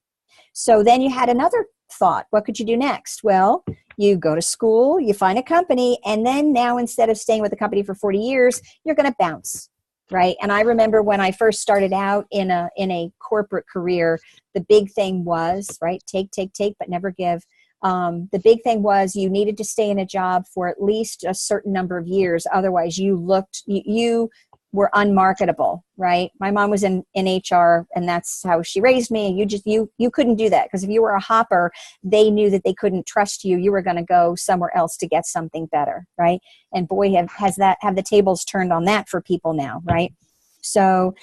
So then you had another thought. What could you do next? Well, you go to school, you find a company, and then now instead of staying with the company for 40 years, you're going to bounce. Right. And I remember when I first started out in a corporate career, the big thing was, right, take, but never give. The big thing was you needed to stay in a job for at least a certain number of years. Otherwise, you were unmarketable, right? My mom was in HR, and that's how she raised me. And you couldn't do that because if you were a hopper, they knew that they couldn't trust you. You were going to go somewhere else to get something better, right? And boy, have the tables turned on that for people now, right? So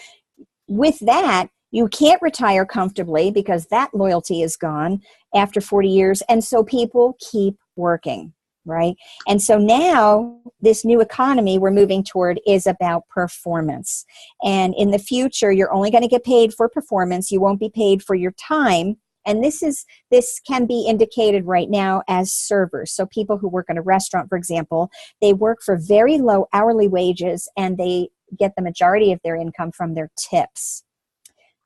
with that, you can't retire comfortably because that loyalty is gone after 40 years. And so people keep working. Right? And so now this new economy we're moving toward is about performance. And in the future, you're only going to get paid for performance. You won't be paid for your time. And this can be indicated right now as servers. So people who work in a restaurant, for example, they work for very low hourly wages and they get the majority of their income from their tips.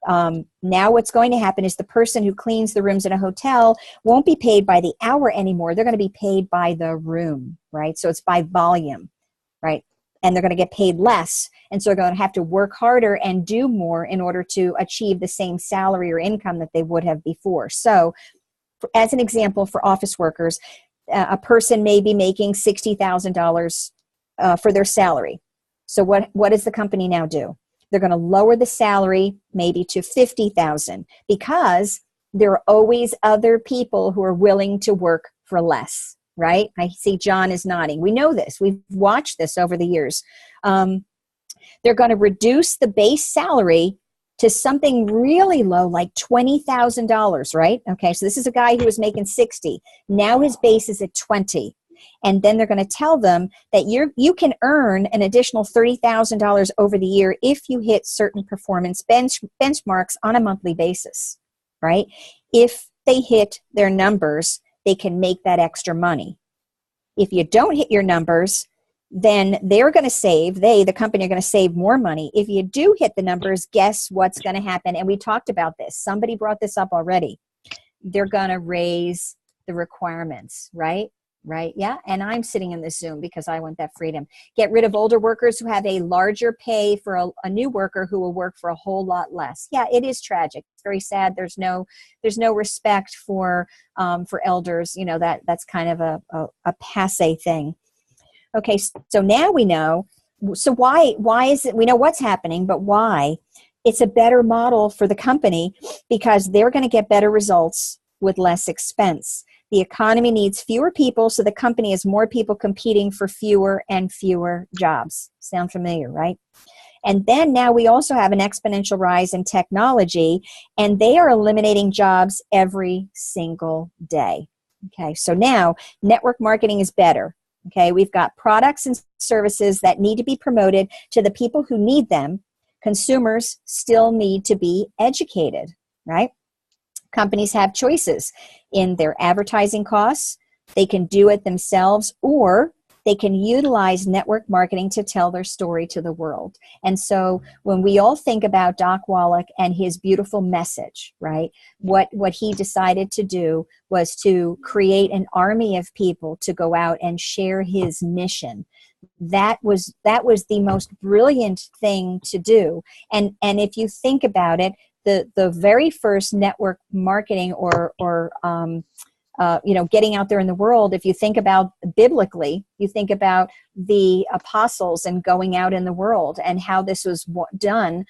Now what's going to happen is the person who cleans the rooms in a hotel won't be paid by the hour anymore. They're going to be paid by the room, right? So it's by volume, right? And they're going to get paid less. And so they're going to have to work harder and do more in order to achieve the same salary or income that they would have before. So as an example, for office workers, a person may be making $60,000 for their salary. So what does the company now do? They're going to lower the salary maybe to $50,000 because there are always other people who are willing to work for less, right? I see John is nodding. We know this. We've watched this over the years. They're going to reduce the base salary to something really low, like $20,000, right? Okay, so this is a guy who was making 60. Now his base is at 20. And then they're going to tell them that you can earn an additional $30,000 over the year if you hit certain performance benchmarks on a monthly basis, right? If they hit their numbers, they can make that extra money. If you don't hit your numbers, then they're going to save, the company are going to save more money. If you do hit the numbers, guess what's going to happen? And we talked about this. Somebody brought this up already. They're going to raise the requirements, right? Right. Yeah. And I'm sitting in this Zoom because I want that freedom. Get rid of older workers who have a larger pay for a new worker who will work for a whole lot less. Yeah, it is tragic. It's very sad. There's no respect for elders. You know, that's kind of a passe thing. Okay. So now we know. So why is it, we know what's happening, but why? It's a better model for the company because they're going to get better results. with less expense. The economy needs fewer people, so the company has more people competing for fewer and fewer jobs. Sound familiar, right? And then now we also have an exponential rise in technology, and they are eliminating jobs every single day. Okay, so now network marketing is better. Okay, we've got products and services that need to be promoted to the people who need them. Consumers still need to be educated, right? Companies have choices in their advertising costs. They can do it themselves, or they can utilize network marketing to tell their story to the world. And so when we all think about Doc Wallach and his beautiful message, right, what he decided to do was to create an army of people to go out and share his mission. That was the most brilliant thing to do. And if you think about it, the very first network marketing or getting out there in the world, if you think about biblically, you think about the apostles and going out in the world and how this was done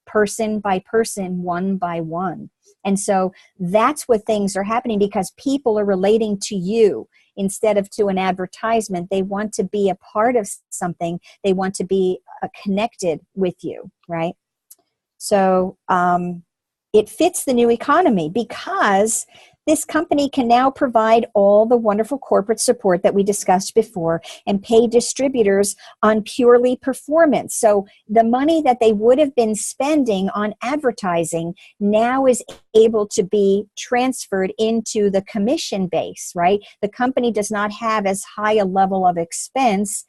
person by person, one by one. And so that's what things are happening, because people are relating to you instead of to an advertisement. They want to be a part of something. They want to be connected with you, right? So it fits the new economy, because this company can now provide all the wonderful corporate support that we discussed before and pay distributors on purely performance. So the money that they would have been spending on advertising now is able to be transferred into the commission base, right? The company does not have as high a level of expense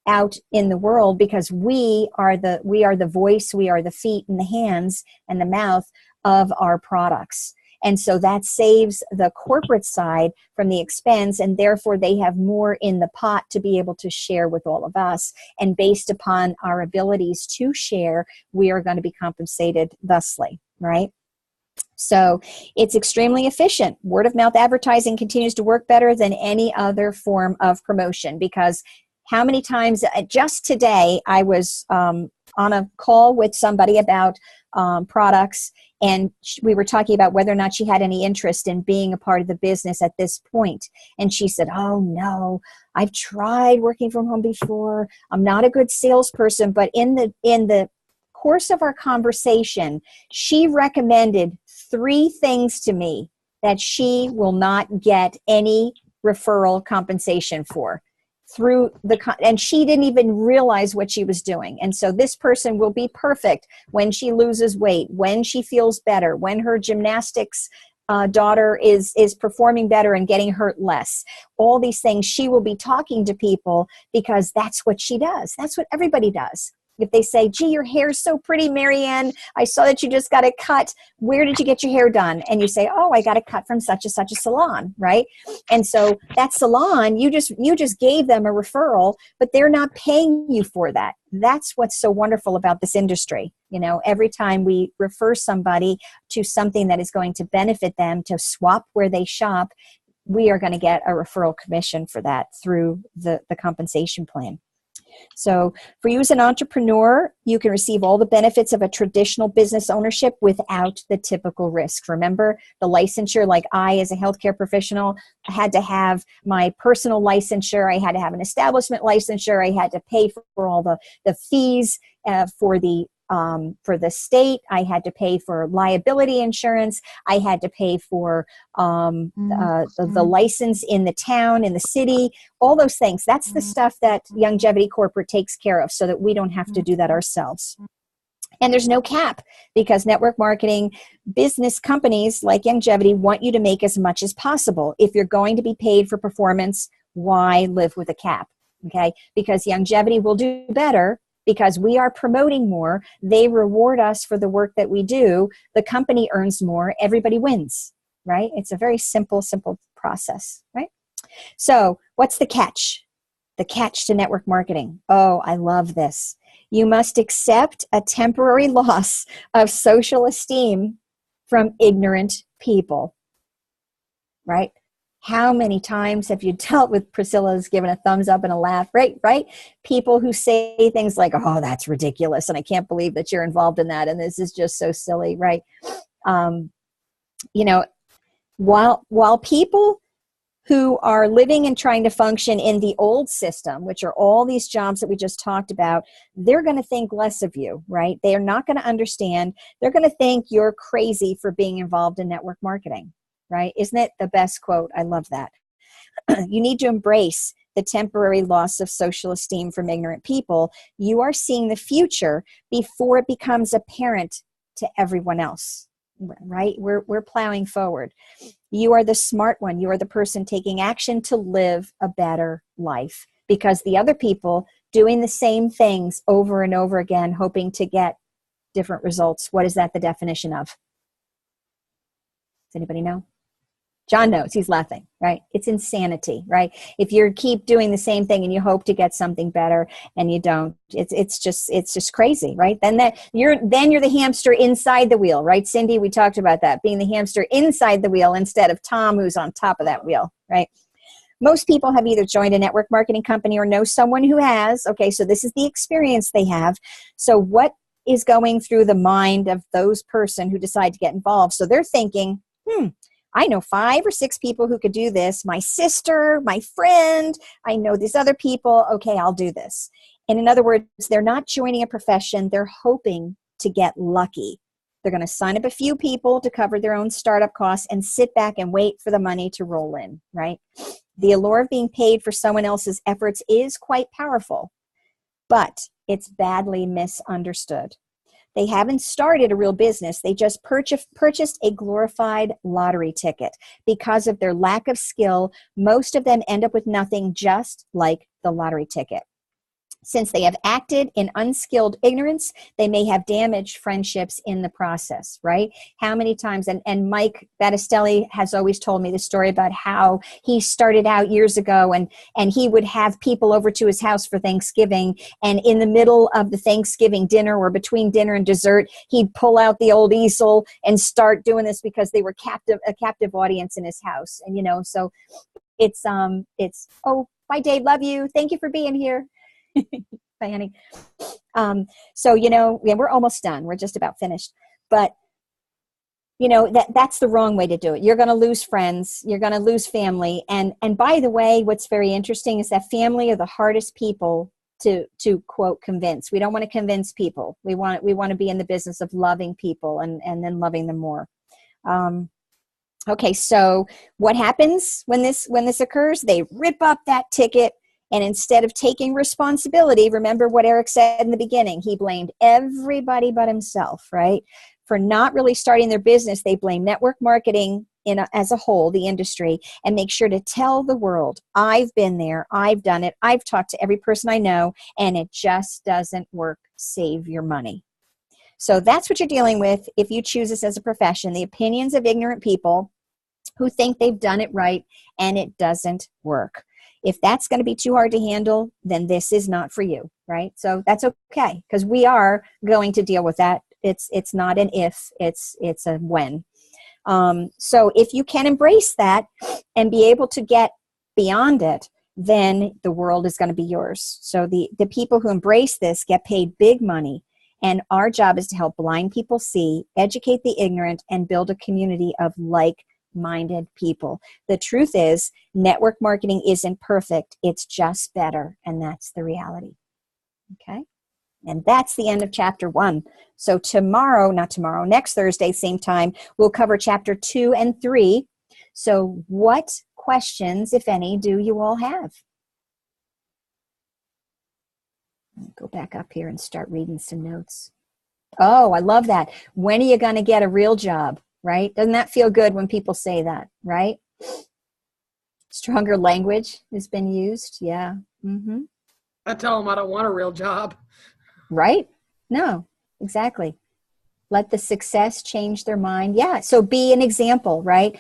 out in the world, because we are the voice, we are the feet and the hands and the mouth of our products. And so that saves the corporate side from the expense, and therefore they have more in the pot to be able to share with all of us. And based upon our abilities to share, we are going to be compensated thusly, right? So it's extremely efficient. Word of mouth advertising continues to work better than any other form of promotion, because how many times, just today, I was on a call with somebody about products, and we were talking about whether or not she had any interest in being a part of the business at this point. And she said, "Oh no, I've tried working from home before. I'm not a good salesperson." But in the course of our conversation, she recommended 3 things to me that she will not get any referral compensation for. And she didn't even realize what she was doing. And so this person will be perfect when she loses weight, when she feels better, when her gymnastics daughter is performing better and getting hurt less. All these things, she will be talking to people, because that's what she does. That's what everybody does. If they say, "Gee, your hair's so pretty, Marianne. I saw that you just got it cut. Where did you get your hair done?" And you say, "Oh, I got it cut from such and such a salon," right? And so that salon, you just gave them a referral, but they're not paying you for that. That's what's so wonderful about this industry. You know, every time we refer somebody to something that is going to benefit them to swap where they shop, we are going to get a referral commission for that through the compensation plan. So for you as an entrepreneur, you can receive all the benefits of a traditional business ownership without the typical risk. Remember the licensure, like I, as a healthcare professional, I had to have my personal licensure. I had to have an establishment licensure. I had to pay for all the fees for the state. I had to pay for liability insurance. I had to pay for the license in the town, in the city, all those things. That's the stuff that Longevity Corporate takes care of, so that we don't have to do that ourselves. And there's no cap, because network marketing business companies like Longevity want you to make as much as possible. If you're going to be paid for performance, why live with a cap? Okay, because Longevity will do better, because we are promoting more. They reward us for the work that we do. The company earns more. Everybody wins, right? It's a very simple process, right? So what's the catch? The catch to network marketing. Oh, I love this. You must accept a temporary loss of social esteem from ignorant people, right? How many times have you dealt with Priscilla's given a thumbs up and a laugh, right? People who say things like, "Oh, that's ridiculous, and I can't believe that you're involved in that, and this is just so silly," right? While people who are living and trying to function in the old system, which are all these jobs that we just talked about, they're going to think less of you, right? They are not going to understand. They're going to think you're crazy for being involved in network marketing, right? Isn't it the best quote? I love that. You need to embrace the temporary loss of social esteem from ignorant people. You are seeing the future before it becomes apparent to everyone else, right? We're plowing forward. You are the smart one. You are the person taking action to live a better life, because the other people doing the same things over and over again, hoping to get different results. What is that the definition of? Does anybody know? John knows. He's laughing, right? It's insanity, right? If you keep doing the same thing and you hope to get something better and you don't, it's just crazy, right? Then you're the hamster inside the wheel, right? Cindy, we talked about that, being the hamster inside the wheel instead of Tom, who's on top of that wheel, right? Most people have either joined a network marketing company or know someone who has. Okay, so this is the experience they have. So what is going through the mind of those person who decide to get involved? So they're thinking, I know 5 or 6 people who could do this. My sister, my friend, I know these other people. Okay, I'll do this. And in other words, they're not joining a profession. They're hoping to get lucky. They're going to sign up a few people to cover their own startup costs and sit back and wait for the money to roll in, right? The allure of being paid for someone else's efforts is quite powerful, but it's badly misunderstood. They haven't started a real business. They just purchased a glorified lottery ticket. Because of their lack of skill, most of them end up with nothing, just like the lottery ticket. Since they have acted in unskilled ignorance, they may have damaged friendships in the process, right? How many times, and Mike Battistelli has always told me the story about how he started out years ago and he would have people over to his house for Thanksgiving, and in the middle of the Thanksgiving dinner or between dinner and dessert, he'd pull out the old easel and start doing this because they were a captive audience in his house. And, so it's, oh, bye Dave, love you. Thank you for being here. Bye, honey. So, we're almost done. We're just about finished. But, that's the wrong way to do it. You're going to lose friends. You're going to lose family. And by the way, what's very interesting is that family are the hardest people to quote, convince. We don't want to convince people. We want to be in the business of loving people and then loving them more. Okay, so what happens when this occurs? They rip up that ticket. And instead of taking responsibility, remember what Eric said in the beginning, he blamed everybody but himself, right? For not really starting their business, they blame network marketing as a whole, the industry, and make sure to tell the world, I've been there, I've done it, I've talked to every person I know, and it just doesn't work. Save your money. So that's what you're dealing with if you choose this as a profession, the opinions of ignorant people who think they've done it right and it doesn't work. If that's going to be too hard to handle, then this is not for you, right? So that's okay, because we are going to deal with that. It's not an if, it's a when. So if you can embrace that and be able to get beyond it, then the world is going to be yours. So the people who embrace this get paid big money. And our job is to help blind people see, educate the ignorant, and build a community of like-minded people. The truth is, network marketing isn't perfect. It's just better. And that's the reality. Okay. And that's the end of chapter 1. So next Thursday, same time, we'll cover chapter 2 and 3. So what questions, if any, do you all have? I'll go back up here and start reading some notes. Oh, I love that. When are you going to get a real job? Right? Doesn't that feel good when people say that, right? Stronger language has been used. Yeah. Mm-hmm. I tell them I don't want a real job. Right? No, exactly. Let the success change their mind. Yeah. So be an example, right?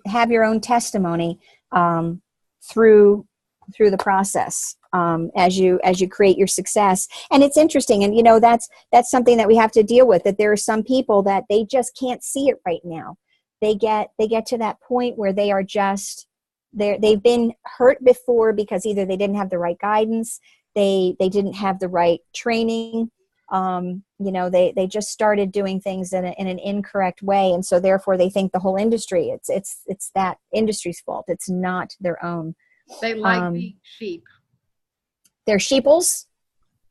Have your own testimony through the process as you create your success. And it's interesting. And that's something that we have to deal with, that there are some people that they just can't see it right now. They get to that point where they are just they've been hurt before because either they didn't have the right guidance, they didn't have the right training, They just started doing things in an incorrect way. And so therefore they think the whole industry, it's that industry's fault. It's not their own. They like being sheep. They're sheeples.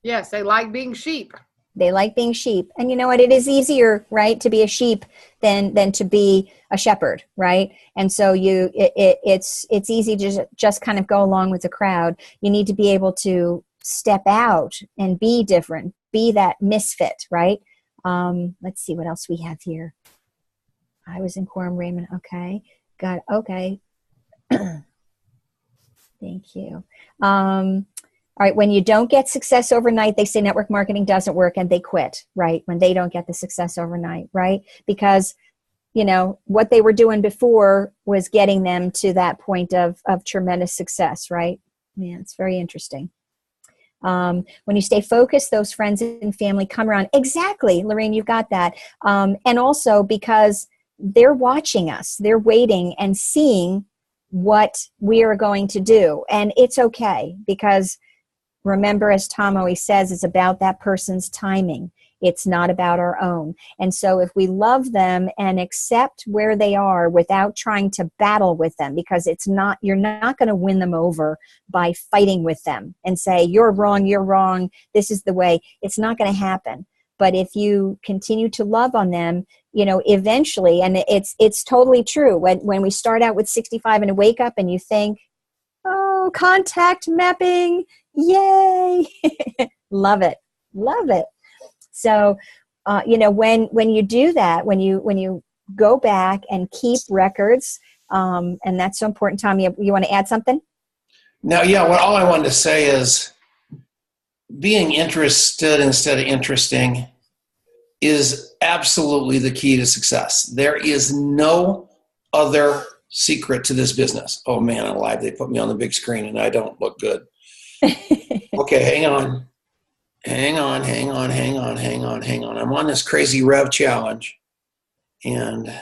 Yes, they like being sheep. They like being sheep. And you know what? It is easier, right, to be a sheep than to be a shepherd, right? And so it's easy to just kind of go along with the crowd. You need to be able to step out and be different, be that misfit, right? Let's see what else we have here. I was in Quorum Raymond. Okay. Got it. Okay. Thank you. All right, when you don't get success overnight, they say network marketing doesn't work and they quit, right? When they don't get the success overnight, right? Because, what they were doing before was getting them to that point of tremendous success, right? Yeah, it's very interesting. When you stay focused, those friends and family come around. Exactly, Lorraine, you've got that. And also because they're watching us, they're waiting and seeing what we are going to do. And it's okay, because remember, as Tom always says, it's about that person's timing. It's not about our own. And so if we love them and accept where they are without trying to battle with them, because you're not going to win them over by fighting with them and say, you're wrong, this is the way. It's not going to happen. But if you continue to love on them, eventually, and it's totally true. When we start out with 65 and a wake up and you think, oh, contact mapping, yay. Love it. So, when you do that, when you go back and keep records, and that's so important. Tom, you want to add something? No, yeah, all I wanted to say is being interested instead of interesting is absolutely the key to success. There is no other secret to this business. Oh man, alive, they put me on the big screen and I don't look good. Okay, hang on. I'm on this crazy rev challenge and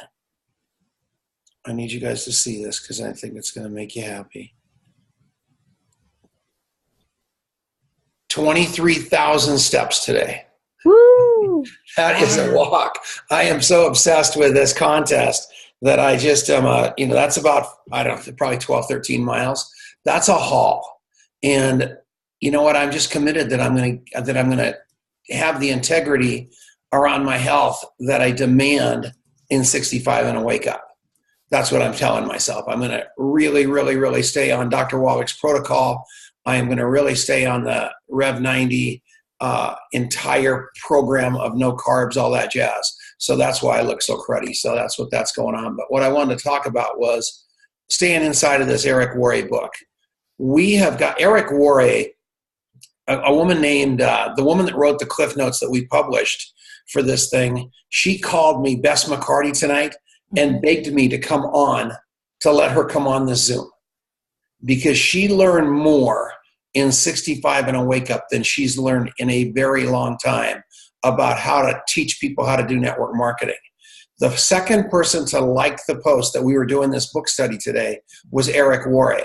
I need you guys to see this because I think it's going to make you happy. 23,000 steps today. Woo! That is a walk. I am so obsessed with this contest that I just am, that's about, I don't know, probably 12, 13 miles. That's a haul. And you know what? I'm just committed that I'm going to have the integrity around my health that I demand in 65 and a wake up. That's what I'm telling myself. I'm going to really, really, really stay on Dr. Wallach's protocol. I am going to really stay on the Rev 90 entire program of no carbs, all that jazz. So that's why I look so cruddy. So that's going on. But what I wanted to talk about was staying inside of this Eric Worre book. We have got Eric Worre, a woman named, the woman that wrote the Cliff Notes that we published for this thing. She called me Bess McCarty tonight and begged me to come on, to let her come on the Zoom, because she learned more in 65 and a wake up than she's learned in a very long time about how to teach people how to do network marketing. The second person to like the post that we were doing this book study today was Eric Worre.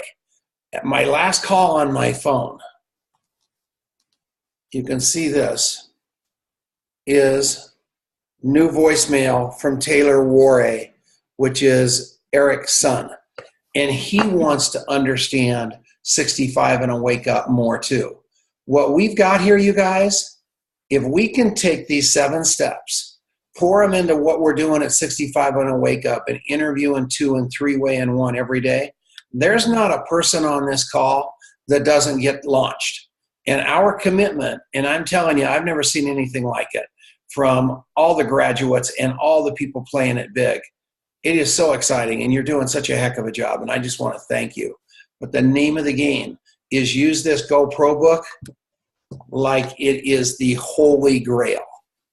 My last call on my phone, you can see this, is new voicemail from Taylor Worre, which is Eric's son. And he wants to understand 65 and a wake up more too. What we've got here, you guys, if we can take these 7 steps, pour them into what we're doing at 65 and a wake up and interviewing 2 and 3-way and 1 every day, there's not a person on this call that doesn't get launched. And our commitment, and I'm telling you, I've never seen anything like it from all the graduates and all the people playing it big. It is so exciting, and you're doing such a heck of a job, and I just want to thank you. But the name of the game is use this GoPro book like it is the holy grail.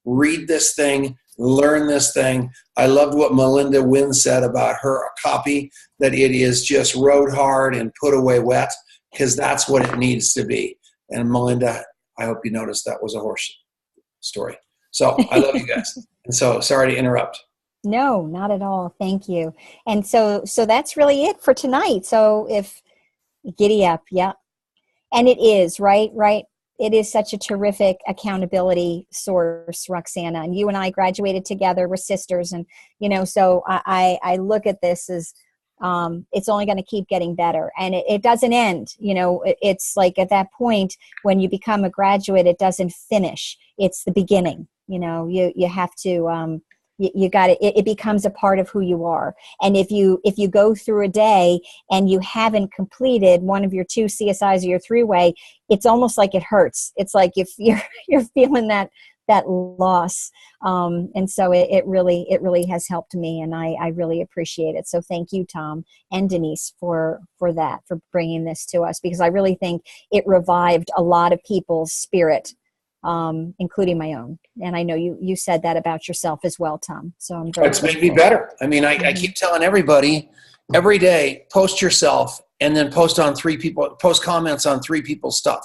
Read this thing, learn this thing. I loved what Melinda Wynn said about her copy, that it is just rode hard and put away wet, because that's what it needs to be. And Melinda, I hope you noticed that was a horse story. So I love you guys. And so sorry to interrupt. No, not at all. Thank you. And so that's really it for tonight. So if giddy up, yeah. And it is, right? it is such a terrific accountability source, Roxana. And you and I graduated together. We're sisters. And, so I look at this as it's only going to keep getting better. And it doesn't end. It's like at that point when you become a graduate, it doesn't finish. It's the beginning. You have to, you got it becomes a part of who you are. And if you go through a day and you haven't completed one of your 2 CSIs or your 3-way, it's almost like it hurts. It's like if you're feeling that loss. And so it really has helped me, and I really appreciate it. So thank you, Tom and Denise, for bringing this to us, because I really think it revived a lot of people's spirit, including my own. And I know you said that about yourself as well, Tom. So I'm very It's made me better. I mean, I keep telling everybody every day, post yourself and then post comments on 3 people's stuff.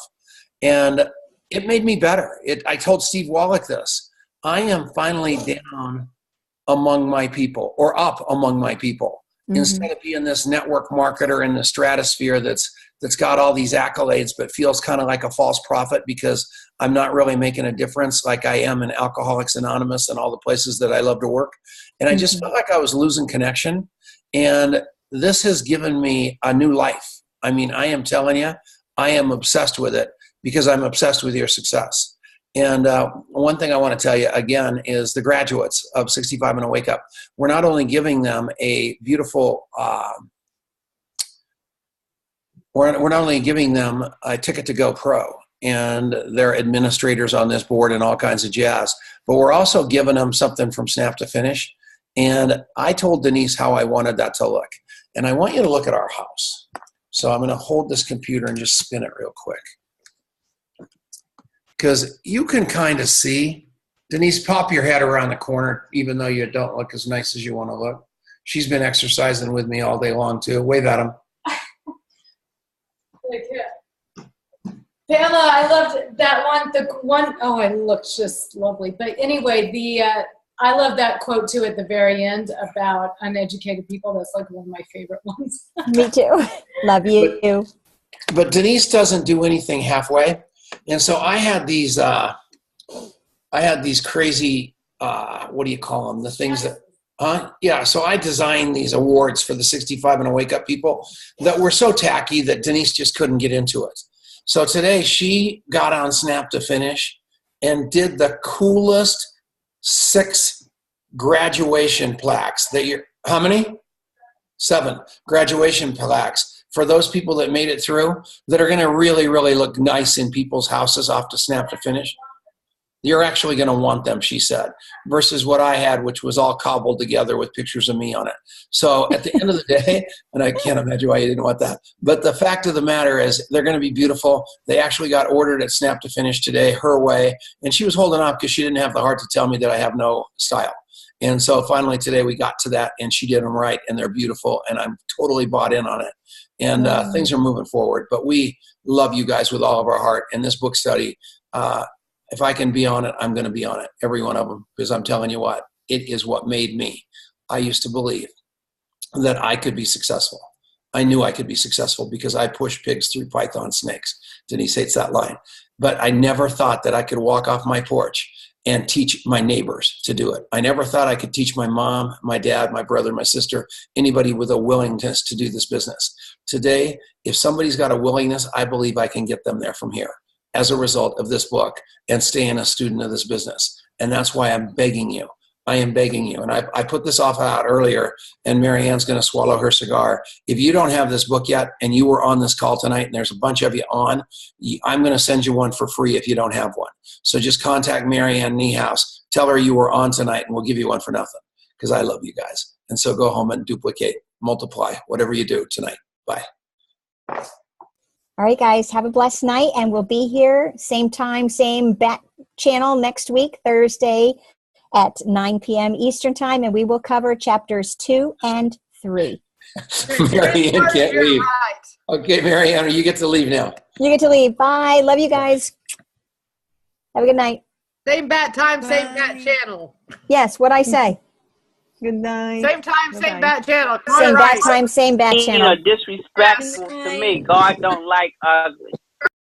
And it made me better. I told Steve Wallach this. I am finally down among my people, or up among my people, instead of being this network marketer in the stratosphere that's got all these accolades, but feels kind of like a false prophet because I'm not really making a difference like I am in Alcoholics Anonymous and all the places that I love to work. And I just felt like I was losing connection. And this has given me a new life. I mean, I am telling you, I am obsessed with it because I'm obsessed with your success. And one thing I want to tell you again is the graduates of 65 and a Wake Up. We're not only giving them a beautiful we're not only giving them a ticket to go pro and their administrators on this board and all kinds of jazz, but we're also giving them something from snap to finish. And I told Denise how I wanted that to look. And I want you to look at our house. So I'm going to hold this computer and just spin it real quick, because you can kind of see. Denise, pop your head around the corner, even though you don't look as nice as you want to look. She's been exercising with me all day long, too. Wave at him. Pamela, I loved that one. Oh, it looks just lovely. But anyway, I love that quote too at the very end about uneducated people. That's like one of my favorite ones. Me too. Love you. But Denise doesn't do anything halfway. And so I had these crazy, what do you call them? The things that, yeah. So I designed these awards for the 65 and a Wake Up people that were so tacky that Denise just couldn't get into it. So today she got on Snap to Finish and did the coolest 6 graduation plaques how many? 7 graduation plaques for those people that made it through, that are going to really, really look nice in people's houses off to Snap to Finish. You're actually going to want them, she said, versus what I had, which was all cobbled together with pictures of me on it. So at the end of the day, and I can't imagine why you didn't want that, but the fact of the matter is they're going to be beautiful. They actually got ordered at Snap to Finish today, her way, and she was holding off because she didn't have the heart to tell me that I have no style. And so finally today we got to that, and she did them right, and they're beautiful, and I'm totally bought in on it. And things are moving forward. But we love you guys with all of our heart. And this book study, if I can be on it, I'm going to be on it, every one of them, because I'm telling you what, it is what made me. I used to believe that I could be successful. I knew I could be successful because I pushed pigs through python snakes. Denise hates that line. But I never thought that I could walk off my porch and teach my neighbors to do it. I never thought I could teach my mom, my dad, my brother, my sister, anybody with a willingness to do this business. Today, if somebody's got a willingness, I believe I can get them there from here as a result of this book and staying a student of this business. And that's why I'm begging you. I am begging you. And I put this off out earlier, and Mary Ann's going to swallow her cigar. If you don't have this book yet and you were on this call tonight and there's a bunch of you on, I'm going to send you one for free if you don't have one. So just contact Mary Ann Niehaus. Tell her you were on tonight and we'll give you one for nothing, because I love you guys. And so go home and duplicate, multiply, whatever you do tonight. Bye. All right, guys, have a blessed night, and we'll be here same time, same bat channel next week, Thursday at 9 p.m. Eastern time, and we will cover chapters 2 and 3. Mary Ann can't leave. Okay, Mary Ann, you get to leave now. You get to leave. Bye. Love you guys. Have a good night. Same bat time, same bat channel. Yes, what'd I say? Good night. Same time, same bat channel. Same bat time, same bat channel. Disrespectful to me. God don't like ugly.